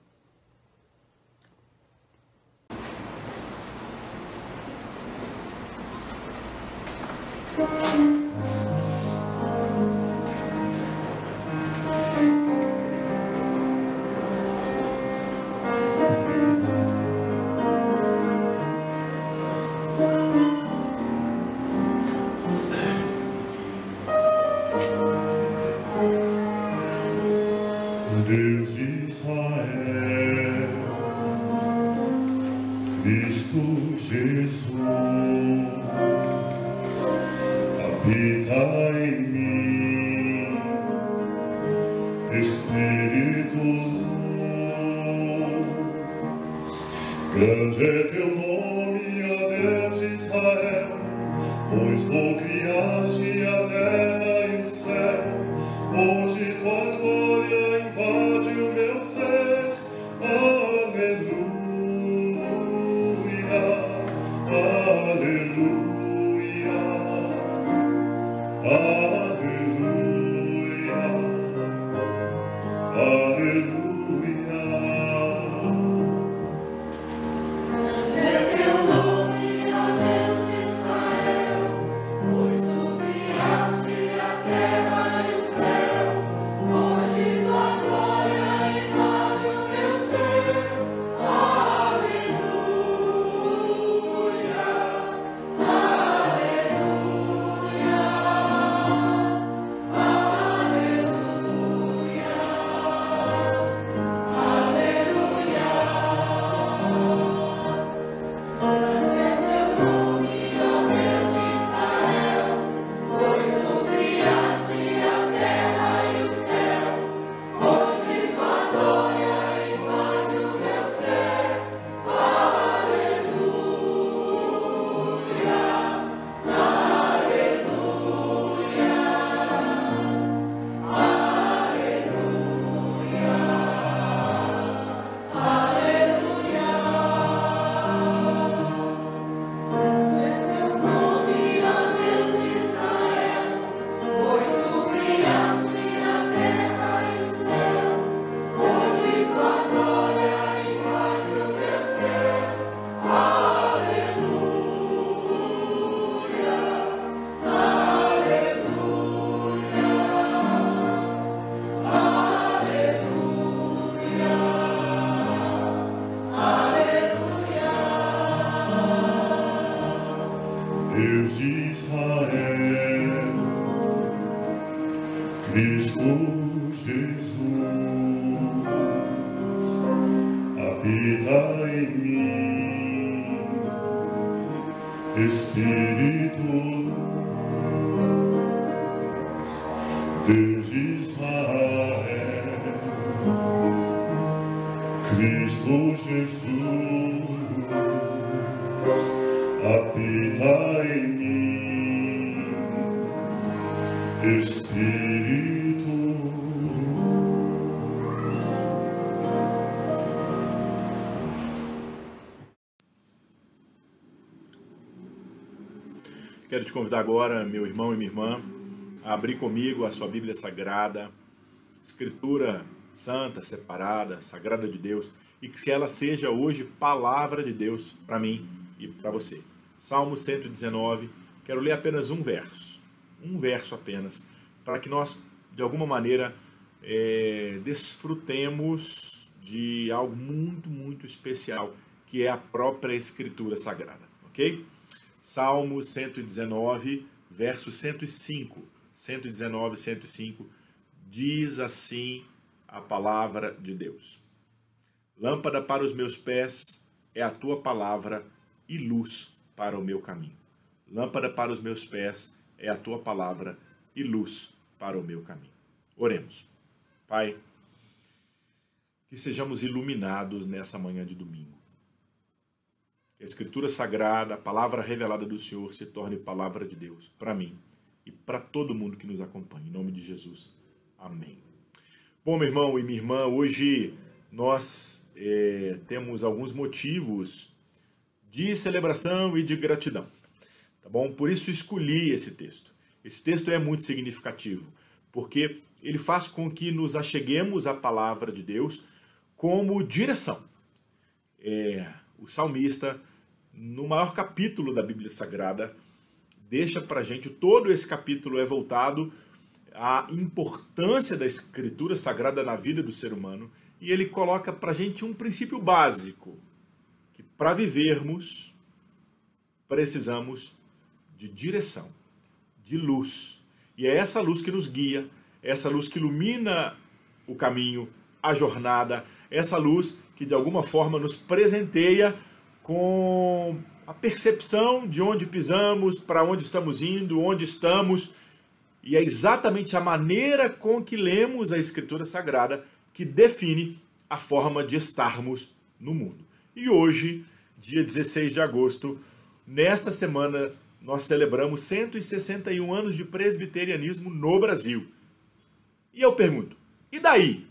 Deus de Israel, Cristo Jesus, habita em mim, Espírito luz, grande é teu nome, ó Deus de Deus de Israel, Cristo Jesus, habita em mim, Espírito luz, Deus de Israel, Cristo Jesus, habita em mim, Espírito Quero te convidar agora, meu irmão e minha irmã, a abrir comigo a sua Bíblia Sagrada, Escritura Santa, separada, Sagrada de Deus, e que ela seja hoje Palavra de Deus para mim e para você. Salmo 119, quero ler apenas um verso apenas, para que nós, de alguma maneira, desfrutemos de algo muito, muito especial, que é a própria Escritura Sagrada, ok? Salmo 119, verso 105, 119, 105, diz assim a palavra de Deus: Lâmpada para os meus pés é a tua palavra e luz para o meu caminho. Lâmpada para os meus pés é a tua palavra e luz para o meu caminho. Oremos. Pai, que sejamos iluminados nessa manhã de domingo. Que a Escritura Sagrada, a palavra revelada do Senhor, se torne palavra de Deus para mim e para todo mundo que nos acompanha. Em nome de Jesus. Amém. Bom, meu irmão e minha irmã, hoje nós temos alguns motivos de celebração e de gratidão, tá bom? Por isso escolhi esse texto. Esse texto é muito significativo, porque ele faz com que nos acheguemos à palavra de Deus como direção. O salmista, no maior capítulo da Bíblia Sagrada, deixa para a gente, todo esse capítulo é voltado à importância da Escritura Sagrada na vida do ser humano, e ele coloca para a gente um princípio básico, que para vivermos, precisamos de direção, de luz. E é essa luz que nos guia, essa luz que ilumina o caminho, a jornada, essa luz que de alguma forma nos presenteia com a percepção de onde pisamos, para onde estamos indo, onde estamos. E é exatamente a maneira com que lemos a Escritura Sagrada que define a forma de estarmos no mundo. E hoje, dia 16 de agosto, nesta semana, nós celebramos 161 anos de presbiterianismo no Brasil. E eu pergunto, e daí?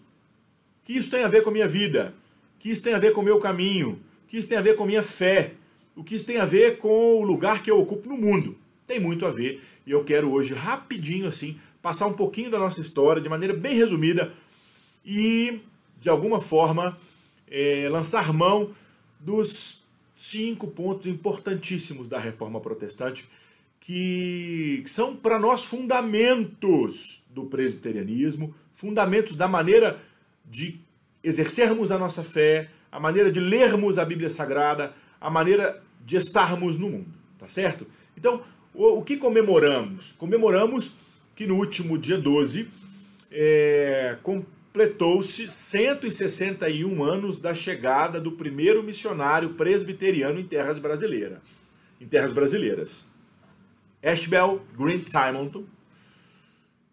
O que isso tem a ver com a minha vida? O que isso tem a ver com o meu caminho? O que isso tem a ver com a minha fé? O que isso tem a ver com o lugar que eu ocupo no mundo? tem muito a ver, e eu quero hoje, rapidinho assim, passar um pouquinho da nossa história, de maneira bem resumida, e, de alguma forma, lançar mão dos 5 pontos importantíssimos da Reforma Protestante, que são para nós fundamentos do presbiterianismo, fundamentos da maneira de exercermos a nossa fé, a maneira de lermos a Bíblia Sagrada, a maneira de estarmos no mundo, tá certo? Então, o que comemoramos? Comemoramos que no último dia 12 completou-se 161 anos da chegada do primeiro missionário presbiteriano em terras brasileiras. Ashbel Green Simonton,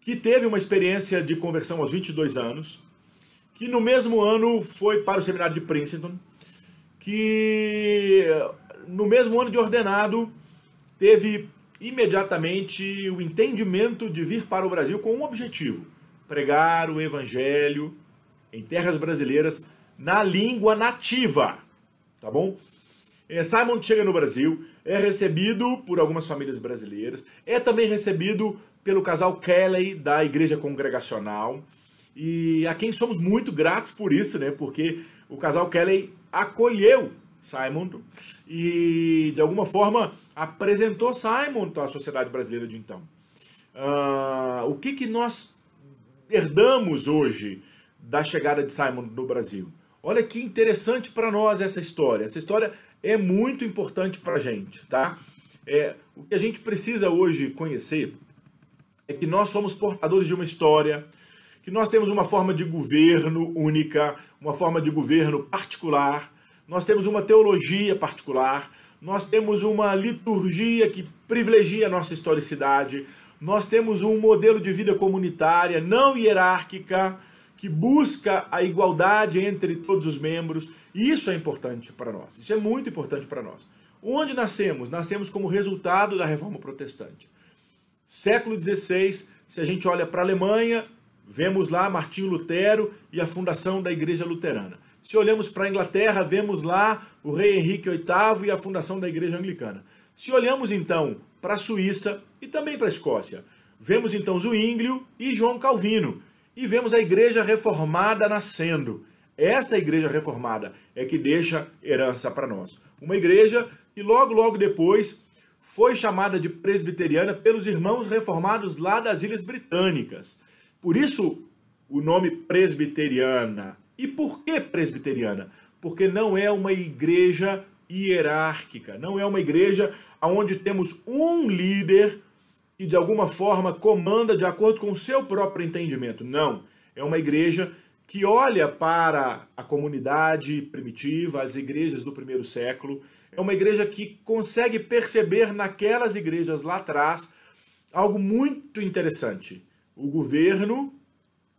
que teve uma experiência de conversão aos 22 anos, que no mesmo ano foi para o seminário de Princeton, que no mesmo ano de ordenado teve imediatamente o entendimento de vir para o Brasil com um objetivo: pregar o evangelho em terras brasileiras na língua nativa, tá bom? Simon chega no Brasil, é recebido por algumas famílias brasileiras, é também recebido pelo casal Kelly da Igreja Congregacional, e a quem somos muito gratos por isso, né? Porque o casal Kelly acolheu Simon e, de alguma forma, apresentou Simon à sociedade brasileira de então. O que nós herdamos hoje da chegada de Simon no Brasil? Olha que interessante para nós essa história. Essa história é muito importante para a gente, tá? O que a gente precisa hoje conhecer é que nós somos portadores de uma história, que nós temos uma forma de governo única, uma forma de governo particular, nós temos uma teologia particular, nós temos uma liturgia que privilegia a nossa historicidade, nós temos um modelo de vida comunitária não hierárquica, que busca a igualdade entre todos os membros, e isso é importante para nós, isso é muito importante para nós. Onde nascemos? Nascemos como resultado da Reforma Protestante. Século XVI, se a gente olha para a Alemanha, vemos lá Martinho Lutero e a fundação da Igreja Luterana. Se olhamos para a Inglaterra, vemos lá o rei Henrique VIII e a fundação da Igreja Anglicana. Se olhamos então para a Suíça e também para a Escócia, vemos então Zwinglio e João Calvino, e vemos a Igreja Reformada nascendo. Essa Igreja Reformada é que deixa herança para nós. Uma igreja que logo depois foi chamada de presbiteriana pelos irmãos reformados lá das Ilhas Britânicas. Por isso o nome presbiteriana. E por que presbiteriana? Porque não é uma igreja hierárquica, não é uma igreja onde temos um líder que de alguma forma comanda de acordo com o seu próprio entendimento. Não, é uma igreja que olha para a comunidade primitiva, as igrejas do primeiro século. É uma igreja que consegue perceber naquelas igrejas lá atrás algo muito interessante. O governo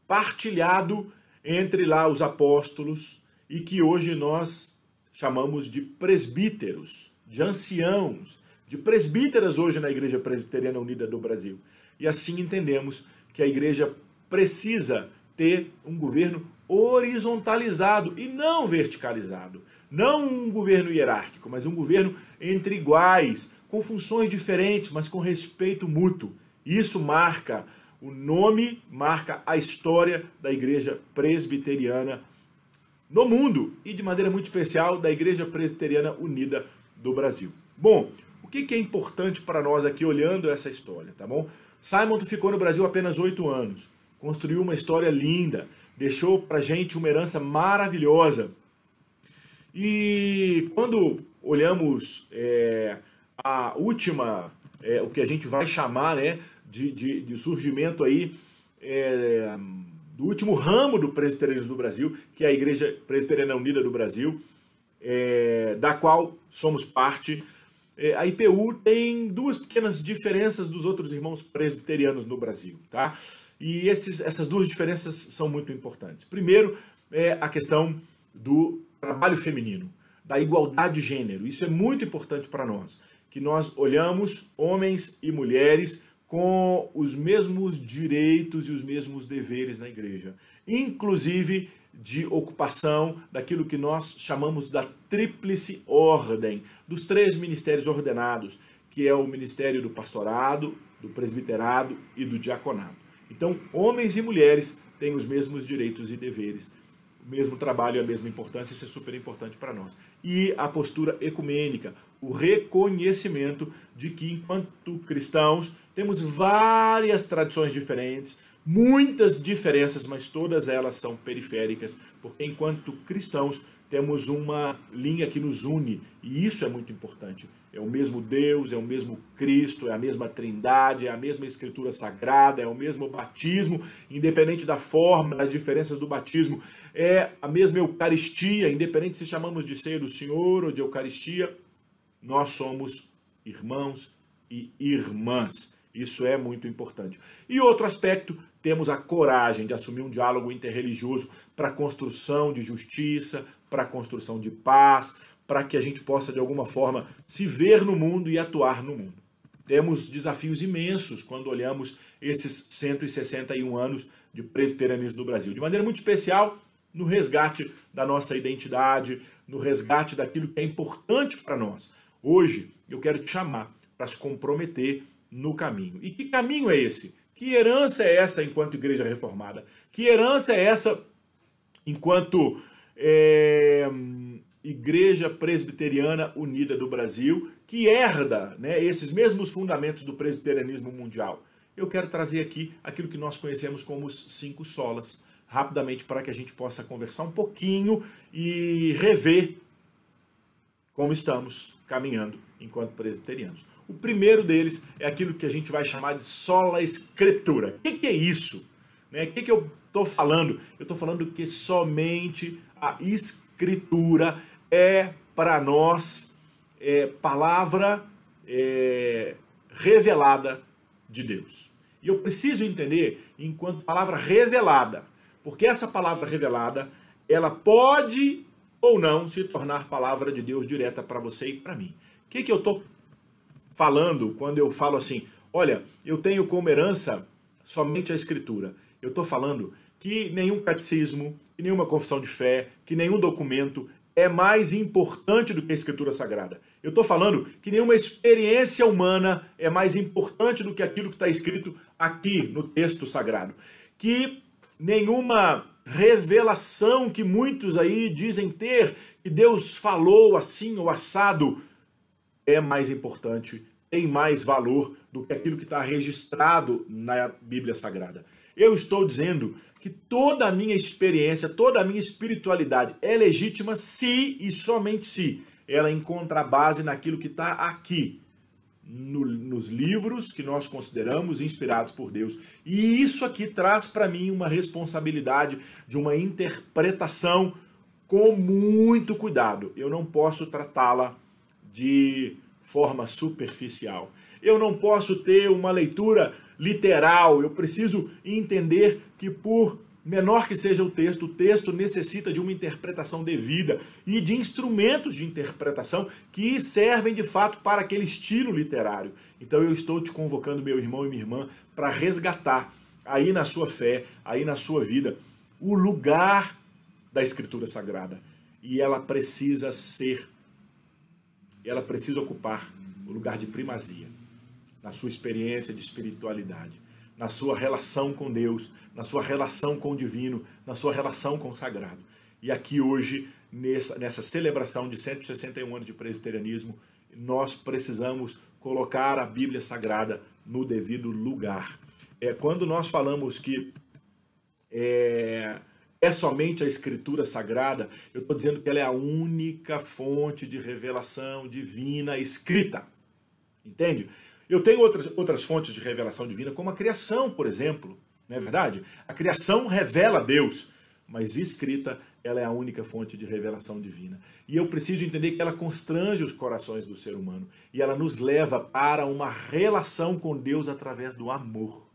partilhado entre lá os apóstolos e que hoje nós chamamos de presbíteros, de anciãos, de presbíteras hoje na Igreja Presbiteriana Unida do Brasil. E assim entendemos que a igreja precisa ter um governo horizontalizado e não verticalizado. Não um governo hierárquico, mas um governo entre iguais, com funções diferentes, mas com respeito mútuo. Isso marca o nome, marca a história da Igreja Presbiteriana no mundo e, de maneira muito especial, da Igreja Presbiteriana Unida do Brasil. Bom, o que é importante para nós aqui olhando essa história, tá bom? Simon ficou no Brasil apenas 8 anos, construiu uma história linda, deixou pra gente uma herança maravilhosa. E quando olhamos a última, o que a gente vai chamar, né, de surgimento aí do último ramo do presbiterianismo do Brasil, que é a Igreja Presbiteriana Unida do Brasil, da qual somos parte. A IPU tem 2 pequenas diferenças dos outros irmãos presbiterianos no Brasil, tá? E essas 2 diferenças são muito importantes. Primeiro é a questão do trabalho feminino, da igualdade de gênero. Isso é muito importante para nós, que nós olhamos homens e mulheres com os mesmos direitos e os mesmos deveres na igreja, inclusive de ocupação daquilo que nós chamamos da tríplice ordem, dos 3 ministérios ordenados, que é o ministério do pastorado, do presbiterado e do diaconado. Então, homens e mulheres têm os mesmos direitos e deveres, o mesmo trabalho e a mesma importância, isso é super importante para nós. E a postura ecumênica, o reconhecimento de que, enquanto cristãos, temos várias tradições diferentes, muitas diferenças, mas todas elas são periféricas, porque enquanto cristãos temos uma linha que nos une, e isso é muito importante. É o mesmo Deus, é o mesmo Cristo, é a mesma Trindade, é a mesma Escritura Sagrada, é o mesmo batismo, independente da forma, das diferenças do batismo, é a mesma Eucaristia, independente se chamamos de ceia do Senhor ou de Eucaristia, nós somos irmãos e irmãs. Isso é muito importante. E outro aspecto, temos a coragem de assumir um diálogo interreligioso para a construção de justiça, para a construção de paz, para que a gente possa, de alguma forma, se ver no mundo e atuar no mundo. Temos desafios imensos quando olhamos esses 161 anos de presbiterianismo no Brasil. De maneira muito especial, no resgate da nossa identidade, no resgate daquilo que é importante para nós. Hoje, eu quero te chamar para se comprometer no caminho. E que caminho é esse? Que herança é essa enquanto igreja reformada? Que herança é essa enquanto Igreja Presbiteriana Unida do Brasil, que herda, né, esses mesmos fundamentos do presbiterianismo mundial? Eu quero trazer aqui aquilo que nós conhecemos como os 5 solas, rapidamente para que a gente possa conversar um pouquinho e rever como estamos caminhando enquanto presbiterianos. O primeiro deles é aquilo que a gente vai chamar de sola escritura. O que é isso? O que eu estou falando? Eu estou falando que somente a escritura é para nós palavra revelada de Deus. E eu preciso entender enquanto palavra revelada, porque essa palavra revelada, ela pode ou não se tornar palavra de Deus direta para você e para mim. O que eu estou falando quando eu falo assim, olha, eu tenho como herança somente a Escritura? Eu estou falando que nenhum catecismo, que nenhuma confissão de fé, que nenhum documento é mais importante do que a Escritura Sagrada. Eu estou falando que nenhuma experiência humana é mais importante do que aquilo que está escrito aqui no texto sagrado. Que nenhuma revelação que muitos aí dizem ter, que Deus falou assim ou assado, é mais importante, tem mais valor do que aquilo que está registrado na Bíblia Sagrada. Eu estou dizendo que toda a minha experiência, toda a minha espiritualidade é legítima se e somente se ela encontra base naquilo que está aqui, nos livros que nós consideramos inspirados por Deus. E isso aqui traz para mim uma responsabilidade de uma interpretação com muito cuidado. Eu não posso tratá-la de forma superficial. Eu não posso ter uma leitura literal. Eu preciso entender que, por menor que seja o texto necessita de uma interpretação devida e de instrumentos de interpretação que servem de fato para aquele estilo literário. Então eu estou te convocando, meu irmão e minha irmã, para resgatar aí na sua fé, aí na sua vida, o lugar da Escritura Sagrada. E ela precisa ocupar o lugar de primazia na sua experiência de espiritualidade, na sua relação com Deus, na sua relação com o divino, na sua relação com o sagrado. E aqui hoje, nessa celebração de 161 anos de presbiterianismo, nós precisamos colocar a Bíblia Sagrada no devido lugar. Quando nós falamos que é somente a Escritura Sagrada, eu estou dizendo que ela é a única fonte de revelação divina escrita. Entende? Eu tenho outras fontes de revelação divina, como a criação, por exemplo. Não é verdade? A criação revela Deus, mas escrita, ela é a única fonte de revelação divina. E eu preciso entender que ela constrange os corações do ser humano e ela nos leva para uma relação com Deus através do amor.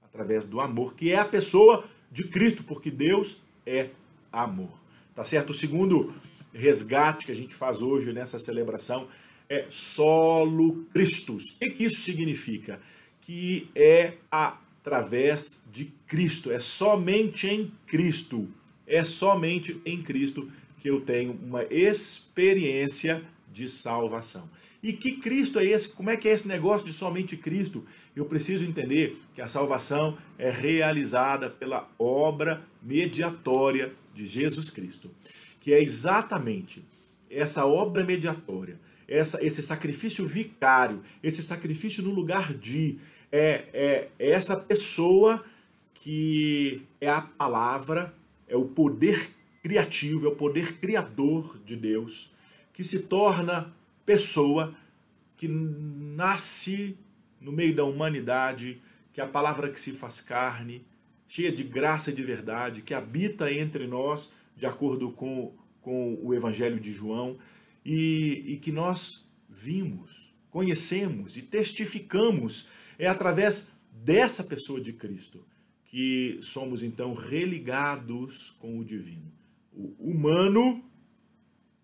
Através do amor, que é a pessoa de Cristo, porque Deus é amor. Tá certo? O segundo resgate que a gente faz hoje nessa celebração é solo Christus. O que isso significa? Que é através de Cristo, é somente em Cristo. É somente em Cristo que eu tenho uma experiência de salvação. E que Cristo é esse? Como é que é esse negócio de somente Cristo? Eu preciso entender que a salvação é realizada pela obra mediatória de Jesus Cristo, que é exatamente essa obra mediatória, esse sacrifício vicário, esse sacrifício no lugar de, essa pessoa que é a palavra, é o poder criativo, é o poder criador de Deus, que se torna pessoa, que nasce no meio da humanidade, que é a palavra que se faz carne, cheia de graça e de verdade, que habita entre nós, de acordo com o Evangelho de João, e que nós vimos, conhecemos e testificamos, é através dessa pessoa de Cristo que somos então religados com o divino. O humano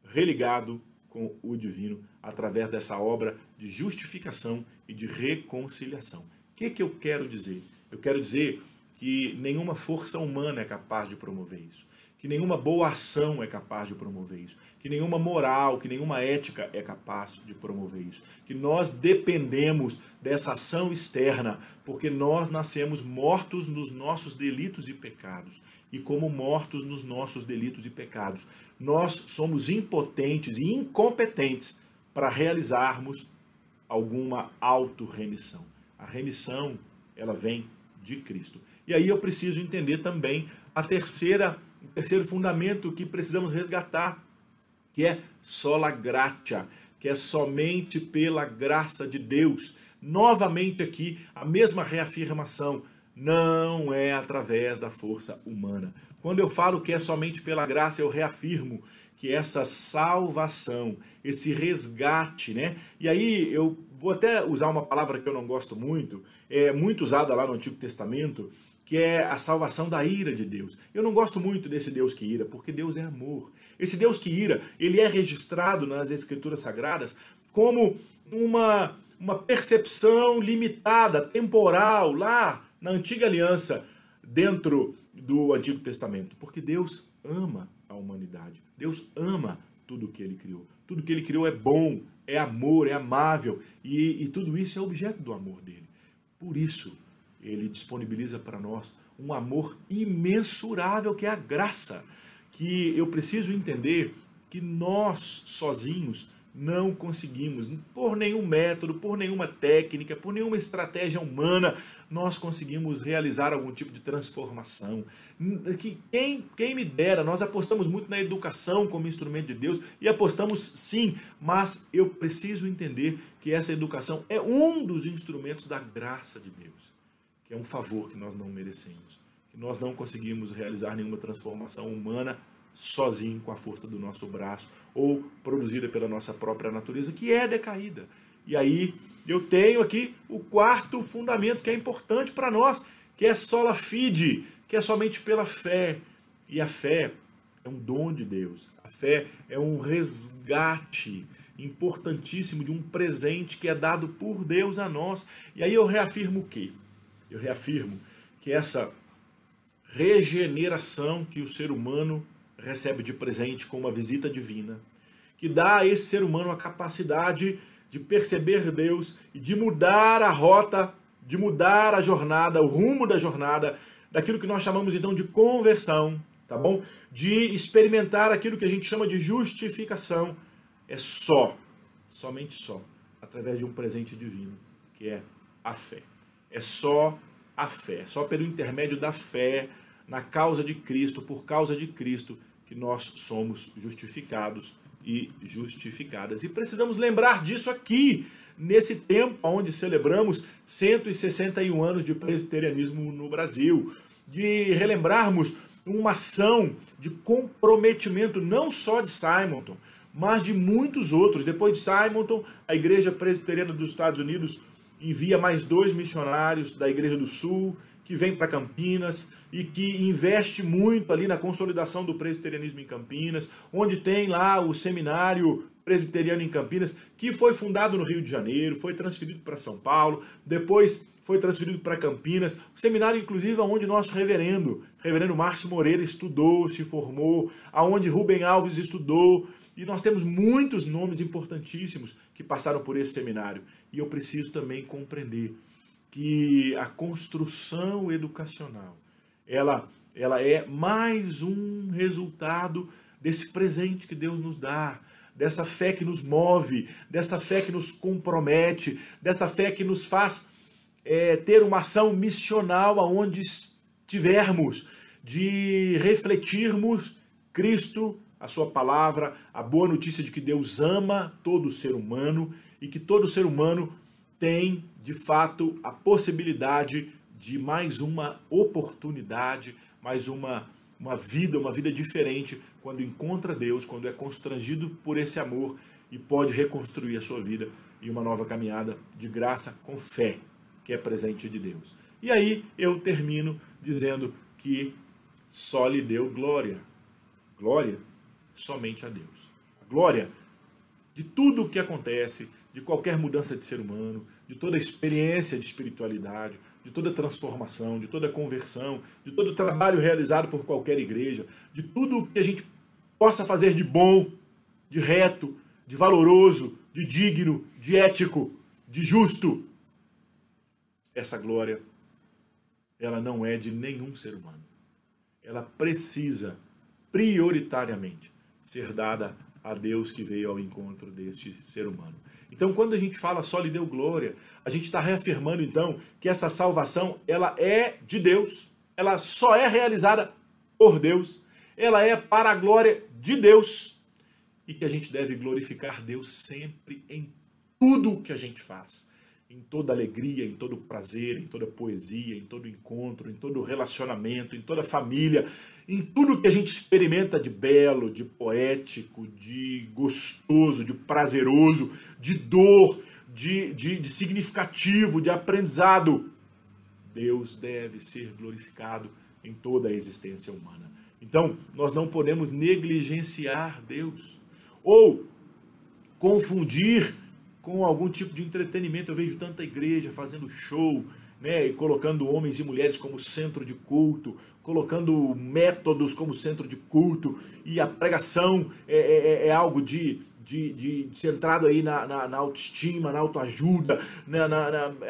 religado com o divino através dessa obra de justificação e de reconciliação. O que eu quero dizer? Eu quero dizer que nenhuma força humana é capaz de promover isso, que nenhuma boa ação é capaz de promover isso, que nenhuma moral, que nenhuma ética é capaz de promover isso, que nós dependemos dessa ação externa, porque nós nascemos mortos nos nossos delitos e pecados, e como mortos nos nossos delitos e pecados, nós somos impotentes e incompetentes para realizarmos alguma autorremissão. A remissão, ela vem de Cristo. E aí eu preciso entender também o terceiro fundamento que precisamos resgatar, que é sola gratia, que é somente pela graça de Deus. Novamente aqui, a mesma reafirmação, não é através da força humana. Quando eu falo que é somente pela graça, eu reafirmo que essa salvação, esse resgate, né? E aí eu vou até usar uma palavra que eu não gosto muito, é muito usada lá no Antigo Testamento, que é a salvação da ira de Deus. Eu não gosto muito desse Deus que ira, porque Deus é amor. Esse Deus que ira, ele é registrado nas Escrituras Sagradas como uma percepção limitada, temporal, lá na Antiga Aliança, dentro do Antigo Testamento. Porque Deus ama a humanidade. Deus ama tudo o que ele criou. Tudo que ele criou é bom, é amor, é amável. E tudo isso é objeto do amor dele. Por isso, ele disponibiliza para nós um amor imensurável, que é a graça, que eu preciso entender que nós sozinhos não conseguimos, por nenhum método, por nenhuma técnica, por nenhuma estratégia humana, nós conseguimos realizar algum tipo de transformação. Quem me dera, nós apostamos muito na educação como instrumento de Deus, e apostamos sim, mas eu preciso entender que essa educação é um dos instrumentos da graça de Deus, que é um favor que nós não merecemos, que nós não conseguimos realizar nenhuma transformação humana sozinho, com a força do nosso braço, ou produzida pela nossa própria natureza, que é decaída. E aí eu tenho aqui o quarto fundamento que é importante para nós, que é sola fide, que é somente pela fé. E a fé é um dom de Deus. A fé é um resgate importantíssimo de um presente que é dado por Deus a nós. E aí eu reafirmo o quê? Eu reafirmo que essa regeneração que o ser humano recebe de presente com uma visita divina, que dá a esse ser humano a capacidade de perceber Deus e de mudar a rota, de mudar a jornada, o rumo da jornada, daquilo que nós chamamos então de conversão, tá bom? De experimentar aquilo que a gente chama de justificação, é somente só, através de um presente divino, que é a fé. É só a fé, só pelo intermédio da fé, na causa de Cristo, por causa de Cristo, que nós somos justificados e justificadas. E precisamos lembrar disso aqui, nesse tempo onde celebramos 161 anos de presbiterianismo no Brasil, de relembrarmos uma ação de comprometimento não só de Simonton, mas de muitos outros. Depois de Simonton, a Igreja Presbiteriana dos Estados Unidos envia mais 2 missionários da Igreja do Sul, que vem para Campinas e que investe muito ali na consolidação do presbiterianismo em Campinas, onde tem lá o Seminário Presbiteriano em Campinas, que foi fundado no Rio de Janeiro, foi transferido para São Paulo, depois foi transferido para Campinas, o seminário inclusive onde nosso reverendo Márcio Moreira estudou, se formou, aonde Rubem Alves estudou, e nós temos muitos nomes importantíssimos que passaram por esse seminário. E eu preciso também compreender que a construção educacional, ela é mais um resultado desse presente que Deus nos dá, dessa fé que nos move, dessa fé que nos compromete, dessa fé que nos faz ter uma ação missional aonde estivermos, de refletirmos Cristo, a sua palavra, a boa notícia de que Deus ama todo ser humano e que todo ser humano tem, de fato, a possibilidade de mais uma oportunidade, mais uma vida diferente, quando encontra Deus, quando é constrangido por esse amor e pode reconstruir a sua vida e uma nova caminhada de graça com fé, que é presente de Deus. E aí eu termino dizendo que só lhe deu glória. Glória somente a Deus. A glória de tudo o que acontece, de qualquer mudança de ser humano, de toda experiência de espiritualidade, de toda transformação, de toda conversão, de todo trabalho realizado por qualquer igreja, de tudo que a gente possa fazer de bom, de reto, de valoroso, de digno, de ético, de justo. Essa glória, ela não é de nenhum ser humano. Ela precisa, prioritariamente, ser dada a Deus que veio ao encontro deste ser humano. Então, quando a gente fala só lhe deu glória, a gente está reafirmando, então, que essa salvação, ela é de Deus, ela só é realizada por Deus, ela é para a glória de Deus, e que a gente deve glorificar Deus sempre em tudo o que a gente faz, em toda alegria, em todo prazer, em toda poesia, em todo encontro, em todo relacionamento, em toda família, em tudo que a gente experimenta de belo, de poético, de gostoso, de prazeroso, de dor, de significativo, de aprendizado. Deus deve ser glorificado em toda a existência humana. Então, nós não podemos negligenciar Deus ou confundir com algum tipo de entretenimento. Eu vejo tanta igreja fazendo show, né, e colocando homens e mulheres como centro de culto, colocando métodos como centro de culto, e a pregação é algo de centrado aí na autoestima, na autoajuda,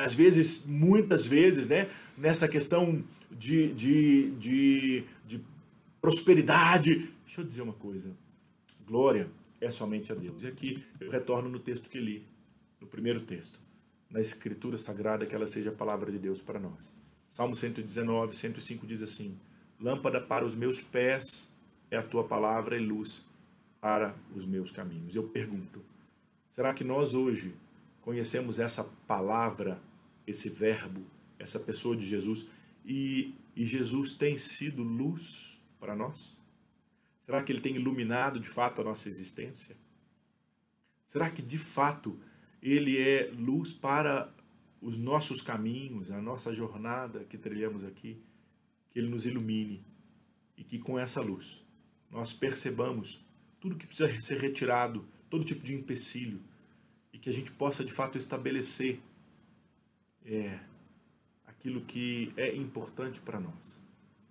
às vezes, muitas vezes, né, nessa questão de prosperidade. Deixa eu dizer uma coisa, glória é somente a Deus. E aqui eu retorno no texto que li, no primeiro texto, na Escritura Sagrada, que ela seja a palavra de Deus para nós. Salmo 119, 105 diz assim: lâmpada para os meus pés é a tua palavra e luz para os meus caminhos. Eu pergunto, será que nós hoje conhecemos essa palavra, esse verbo, essa pessoa de Jesus, e Jesus tem sido luz para nós? Será que ele tem iluminado de fato a nossa existência? Será que de fato ele é luz para os nossos caminhos, a nossa jornada que trilhamos aqui? Que ele nos ilumine e que com essa luz nós percebamos tudo que precisa ser retirado, todo tipo de empecilho, e que a gente possa de fato estabelecer aquilo que é importante para nós.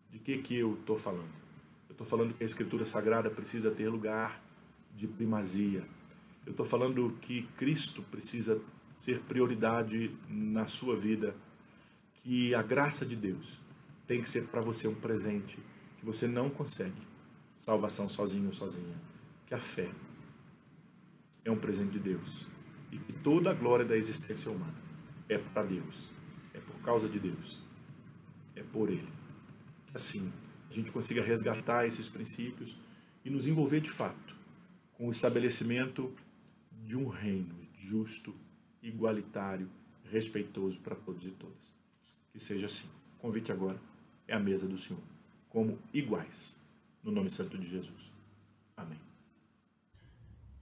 De que eu estou falando? Eu estou falando que a Escritura Sagrada precisa ter lugar de primazia. Eu estou falando que Cristo precisa ser prioridade na sua vida, que a graça de Deus tem que ser para você um presente que você não consegue salvação sozinho ou sozinha, que a fé é um presente de Deus e que toda a glória da existência humana é para Deus, é por causa de Deus, é por Ele. Que assim a gente consiga resgatar esses princípios e nos envolver de fato com o estabelecimento de um reino justo, igualitário, respeitoso para todos e todas. Que seja assim. O convite agora é a mesa do Senhor, como iguais, no nome santo de Jesus. Amém.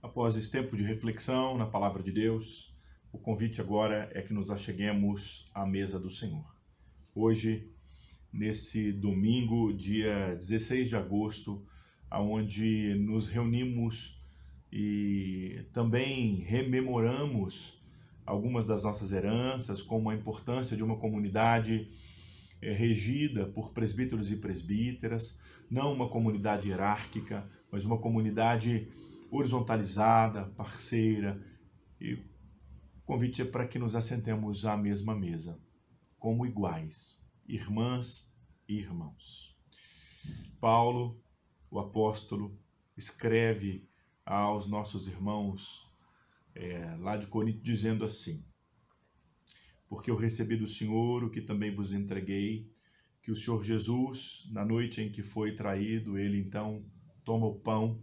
Após esse tempo de reflexão na palavra de Deus, o convite agora é que nos acheguemos à mesa do Senhor. Hoje, nesse domingo, dia 16 de agosto, onde nos reunimos e também rememoramos algumas das nossas heranças, como a importância de uma comunidade regida por presbíteros e presbíteras, não uma comunidade hierárquica, mas uma comunidade horizontalizada, parceira, E o convite é para que nos assentemos à mesma mesa, como iguais, irmãs e irmãos. Paulo, o apóstolo, escreve aos nossos irmãos lá de Corinto, dizendo assim: porque eu recebi do Senhor o que também vos entreguei, que o Senhor Jesus, na noite em que foi traído, ele então toma o pão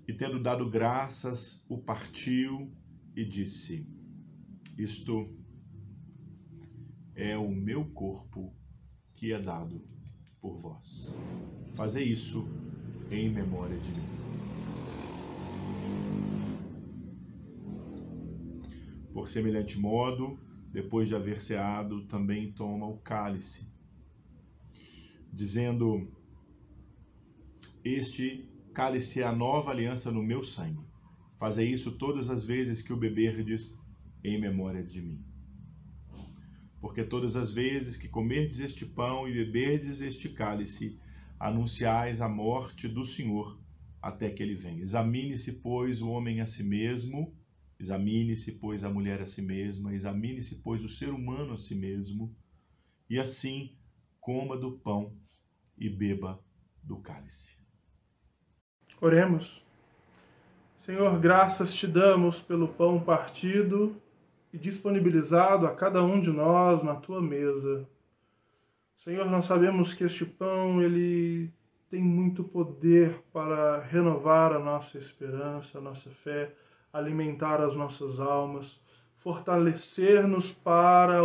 e, tendo dado graças, o partiu e disse: isto é o meu corpo que é dado por vós. Fazei isso em memória de mim. Por semelhante modo, depois de haver ceado, também toma o cálice, dizendo: este cálice é a nova aliança no meu sangue. Fazei isso todas as vezes que o beberdes em memória de mim. Porque todas as vezes que comerdes este pão e beberdes este cálice, anunciais a morte do Senhor até que ele venha. Examine-se, pois, o homem a si mesmo, examine-se, pois, a mulher a si mesma, examine-se, pois, o ser humano a si mesmo, e assim coma do pão e beba do cálice. Oremos. Senhor, graças te damos pelo pão partido e disponibilizado a cada um de nós na tua mesa. Senhor, nós sabemos que este pão, ele tem muito poder para renovar a nossa esperança, a nossa fé, alimentar as nossas almas, fortalecer-nos para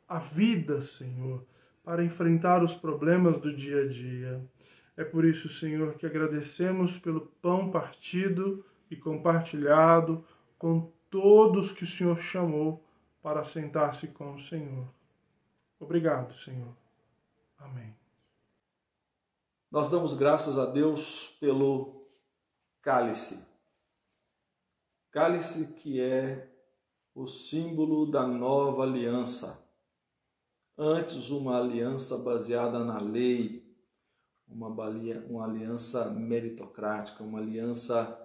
a vida, Senhor, para enfrentar os problemas do dia a dia. É por isso, Senhor, que agradecemos pelo pão partido e compartilhado com todos que o Senhor chamou para sentar-se com o Senhor. Obrigado, Senhor. Amém. Nós damos graças a Deus pelo cálice. Cálice que é o símbolo da nova aliança. Antes, uma aliança baseada na lei, uma aliança meritocrática, uma aliança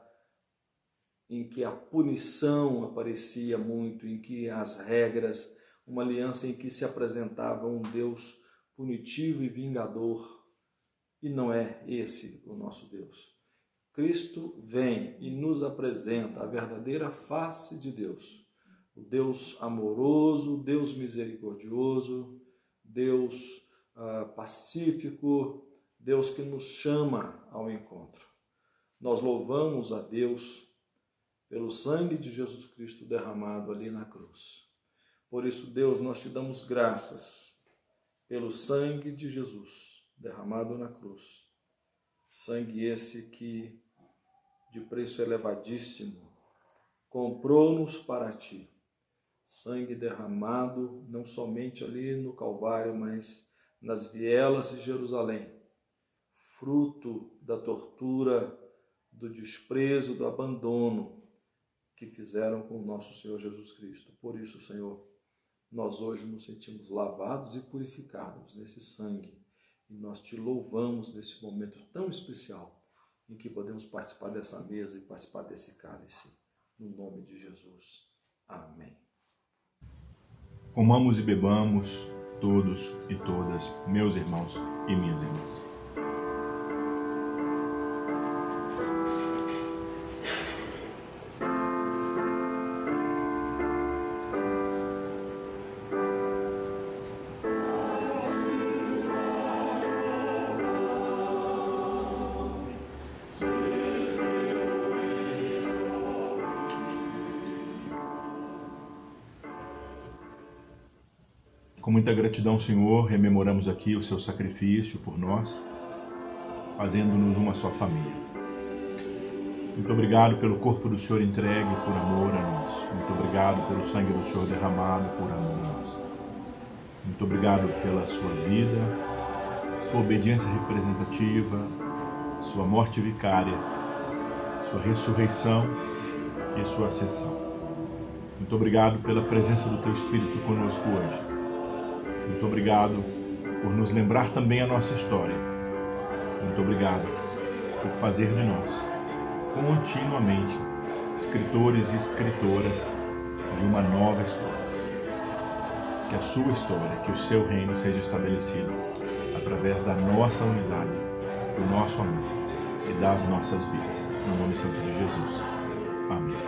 em que a punição aparecia muito, em que as regras, uma aliança em que se apresentava um Deus punitivo e vingador. E não é esse o nosso Deus. Cristo vem e nos apresenta a verdadeira face de Deus. O Deus amoroso, Deus misericordioso, Deus pacífico, Deus que nos chama ao encontro. Nós louvamos a Deus pelo sangue de Jesus Cristo derramado ali na cruz. Por isso, Deus, nós te damos graças pelo sangue de Jesus derramado na cruz. Sangue esse que, de preço elevadíssimo, comprou-nos para ti. Sangue derramado não somente ali no Calvário, mas nas vielas de Jerusalém. Fruto da tortura, do desprezo, do abandono que fizeram com o nosso Senhor Jesus Cristo. Por isso, Senhor, nós hoje nos sentimos lavados e purificados nesse sangue. E nós te louvamos nesse momento tão especial em que podemos participar dessa mesa e participar desse cálice. No nome de Jesus. Amém. Comamos e bebamos, todos e todas, meus irmãos e minhas irmãs. Com muita gratidão, Senhor, rememoramos aqui o seu sacrifício por nós, fazendo-nos uma só família. Muito obrigado pelo corpo do Senhor entregue por amor a nós. Muito obrigado pelo sangue do Senhor derramado por amor a nós. Muito obrigado pela sua vida, sua obediência representativa, sua morte vicária, sua ressurreição e sua ascensão. Muito obrigado pela presença do teu Espírito conosco hoje. Muito obrigado por nos lembrar também a nossa história. Muito obrigado por fazer de nós, continuamente, escritores e escritoras de uma nova história. Que a sua história, que o seu reino seja estabelecido através da nossa unidade, do nosso amor e das nossas vidas. No nome santo de Jesus. Amém.